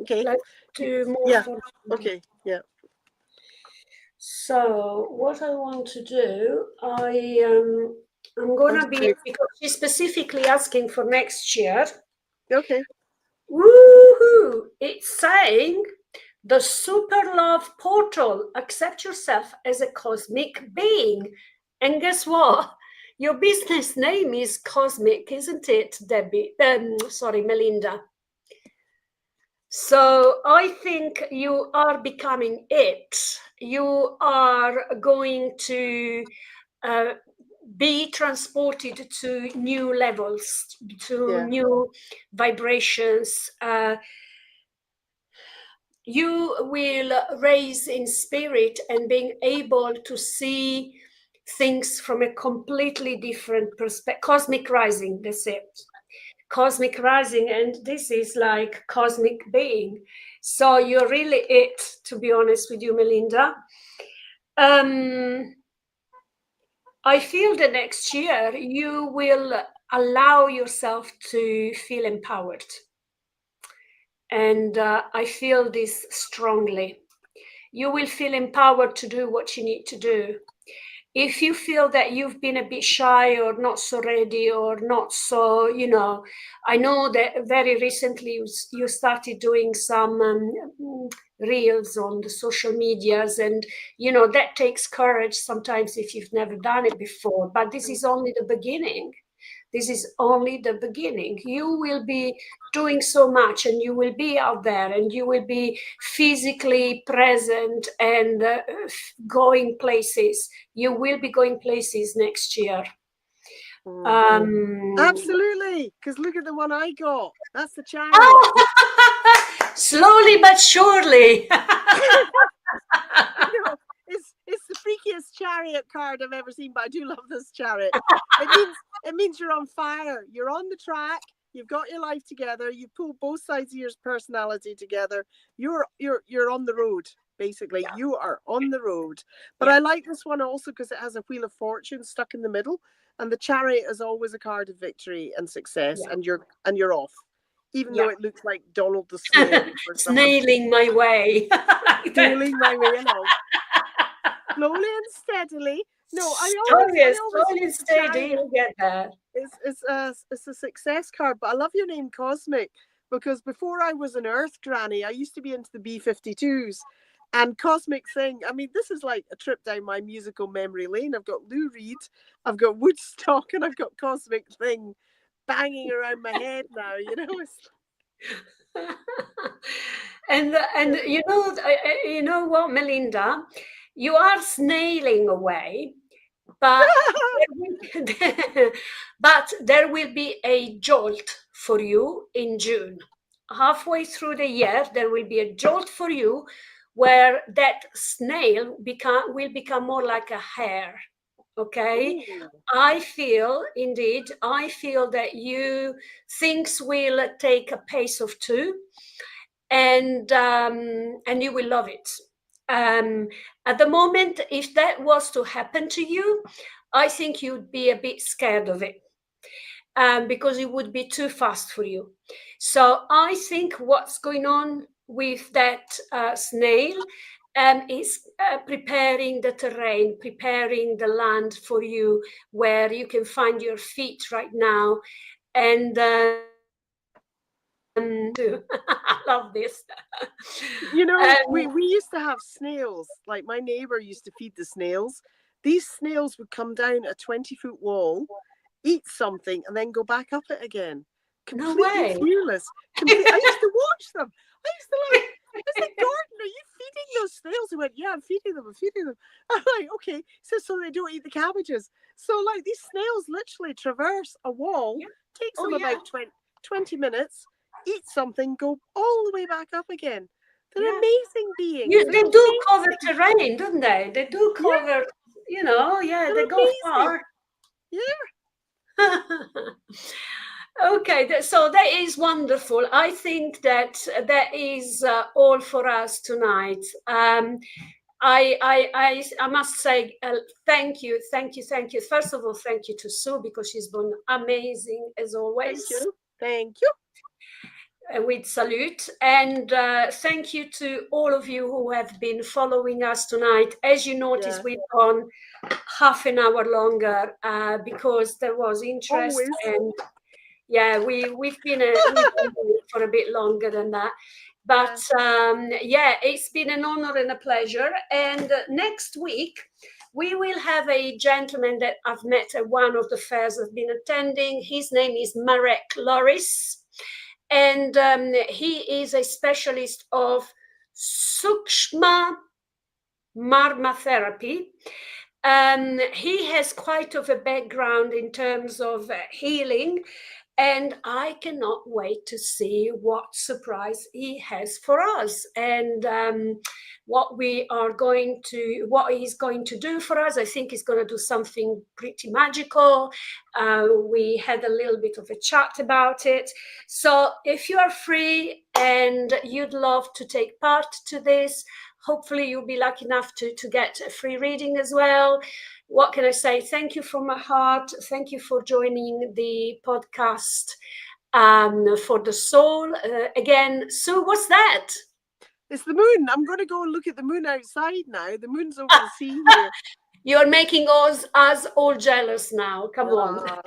Okay. Let's do more for Melinda. Okay. Yeah. So what I want to do, I'm gonna be, because she's specifically asking for next year. Okay. Woohoo! It's saying the super love portal. Accept yourself as a cosmic being. And guess what? Your business name is Cosmic, isn't it, Debbie? Sorry, Melinda. So I think you are becoming it. You are going to be transported to new levels, to new vibrations. You will raise in spirit and being able to see things from a completely different perspective. Cosmic rising, that's it. Cosmic rising, and this is like cosmic being. So you're really it, to be honest with you, Melinda. I feel the next year you will allow yourself to feel empowered. And I feel this strongly. You will feel empowered to do what you need to do. If you feel that you've been a bit shy or not so ready or not so, I know that very recently you started doing some reels on the social medias, and that takes courage sometimes if you've never done it before, but this is only the beginning. This is only the beginning. You will be doing so much, and you will be out there, and you will be physically present and going places. You will be going places next year. Absolutely, because look at the one I got. That's the chariot. Slowly but surely. It's the freakiest chariot card I've ever seen, but I do love this chariot. It means you're on fire. You're on the track. You've got your life together. You pull both sides of your personality together. You're on the road. Basically, you are on the road. But I like this one also because it has a wheel of fortune stuck in the middle, and the chariot is always a card of victory and success, and you're off, even though it looks like Donald the snail, snailing my way, snailing my way along, slowly and steadily. No, I always steady. You'll get that. It's a success card, but I love your name, Cosmic, because before I was an Earth granny, I used to be into the B-52s. And Cosmic Thing, I mean, this is like a trip down my musical memory lane. I've got Lou Reed, I've got Woodstock, and I've got Cosmic Thing banging around my head now, And you know what, Melinda, you are snailing away, but but there will be a jolt for you in June. Halfway through the year, there will be a jolt for you where that snail will become more like a hare. Okay. Ooh. I feel that things will take a pace of two, and you will love it. At the moment, if that was to happen to you, I think you'd be a bit scared of it, because it would be too fast for you. So I think what's going on with that snail is preparing the terrain, preparing the land for you, where you can find your feet right now. And I love this. We used to have snails. Like my neighbor used to feed the snails. These snails would come down a 20-foot wall, eat something, and then go back up it again. Completely fearless. I used to watch them. I was like, Gordon, are you feeding those snails? He went, yeah, I'm feeding them. I'm like, okay. So they don't eat the cabbages. So like these snails literally traverse a wall, takes them about 20 minutes, eat something, go all the way back up again. They're amazing beings. They do cover terrain, don't they? They do cover, they go far. Yeah. Okay, so that is wonderful. I think that is all for us tonight. I must say thank you. First of all, thank you to Sue, because she's been amazing as always. Thank you. With salute, and thank you to all of you who have been following us tonight. As you notice, we've gone half an hour longer because there was interest. Always. And we've been for a bit longer than that. But it's been an honor and a pleasure. And next week, we will have a gentleman that I've met at one of the fairs I've been attending. His name is Marek Loris. And he is a specialist of Sukshma Marma therapy. He has quite of a background in terms of healing, and I cannot wait to see what surprise he has for us, and what he's going to do for us. I think he's going to do something pretty magical. We had a little bit of a chat about it. So if you are free and you'd love to take part to this, hopefully you'll be lucky enough to get a free reading as well. What can I say? Thank you from my heart. Thank you for joining the podcast for the soul. Again, Sue, what's that? It's the moon. I'm going to go and look at the moon outside now. The moon's over the sea here. You're making us all jealous now. Come on.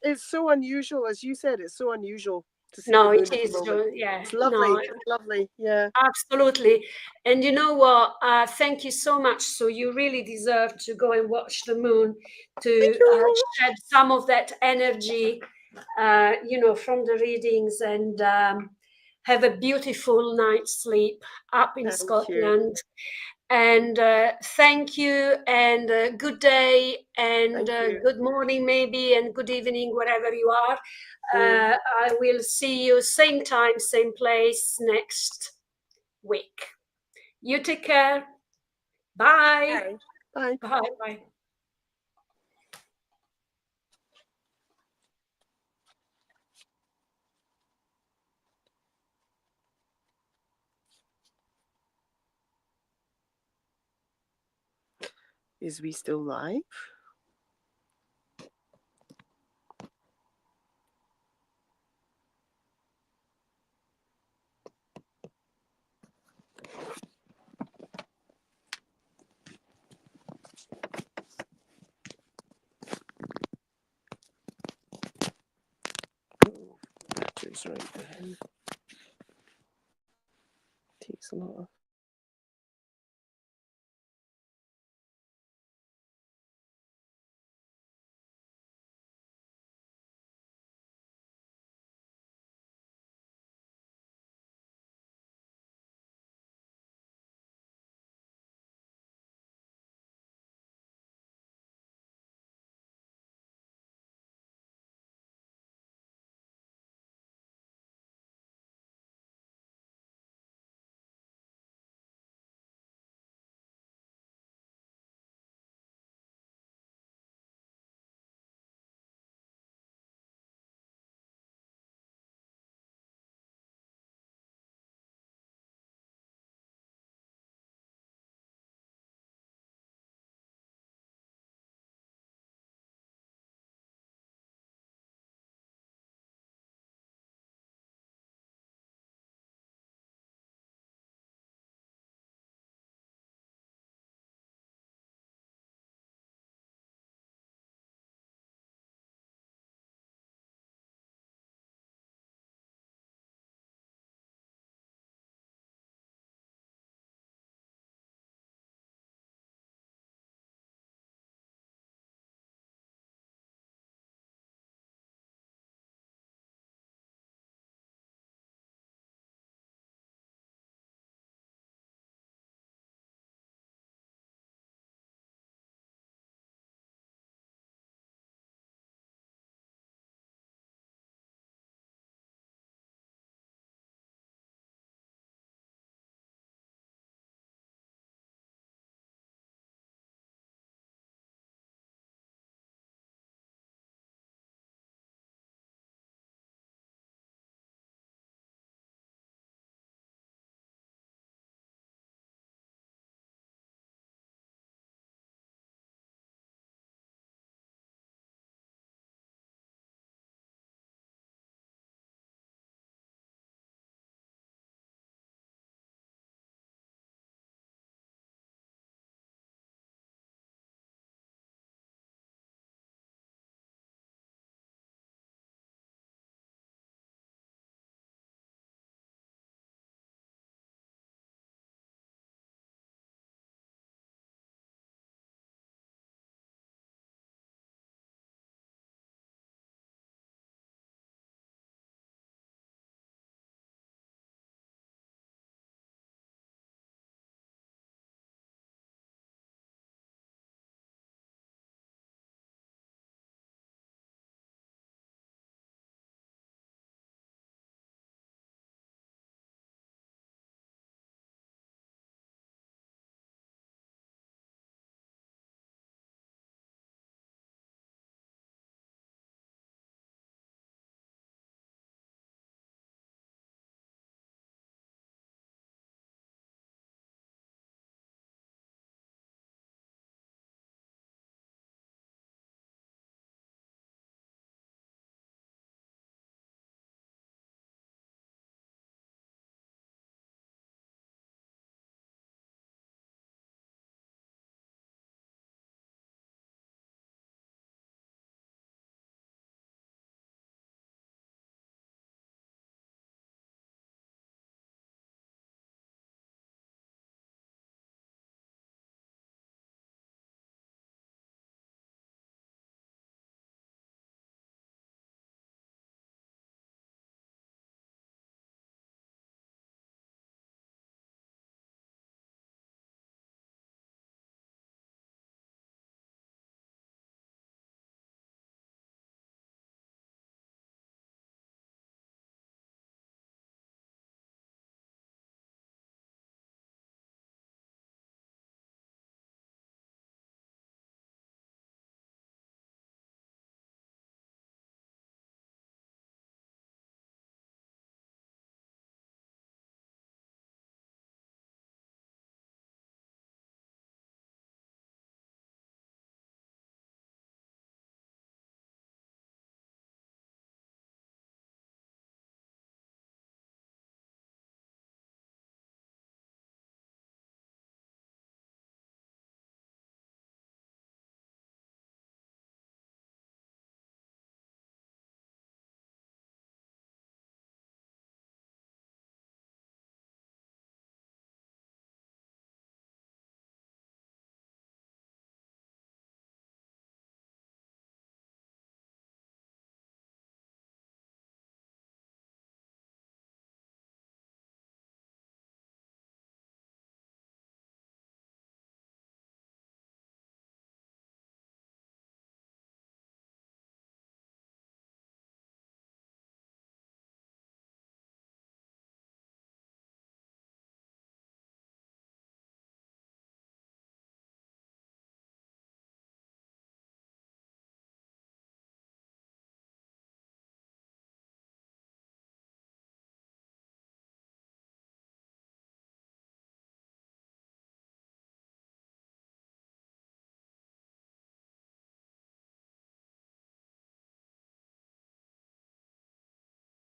It's so unusual. As you said, it's so unusual to see No, the moon it at is. the moment. Yeah. It's lovely. No, It's lovely. Yeah. absolutely. And you know what? Thank you so much. So you really deserve to go and watch the moon to shed some of that energy, from the readings, and have a beautiful night's sleep up in Scotland. And thank you, and good day, and good morning maybe, and good evening wherever you are. I will see you same time, same place next week. You take care. Bye. Bye. Bye. Bye. Is we still live? Battery's right there. Takes a lot of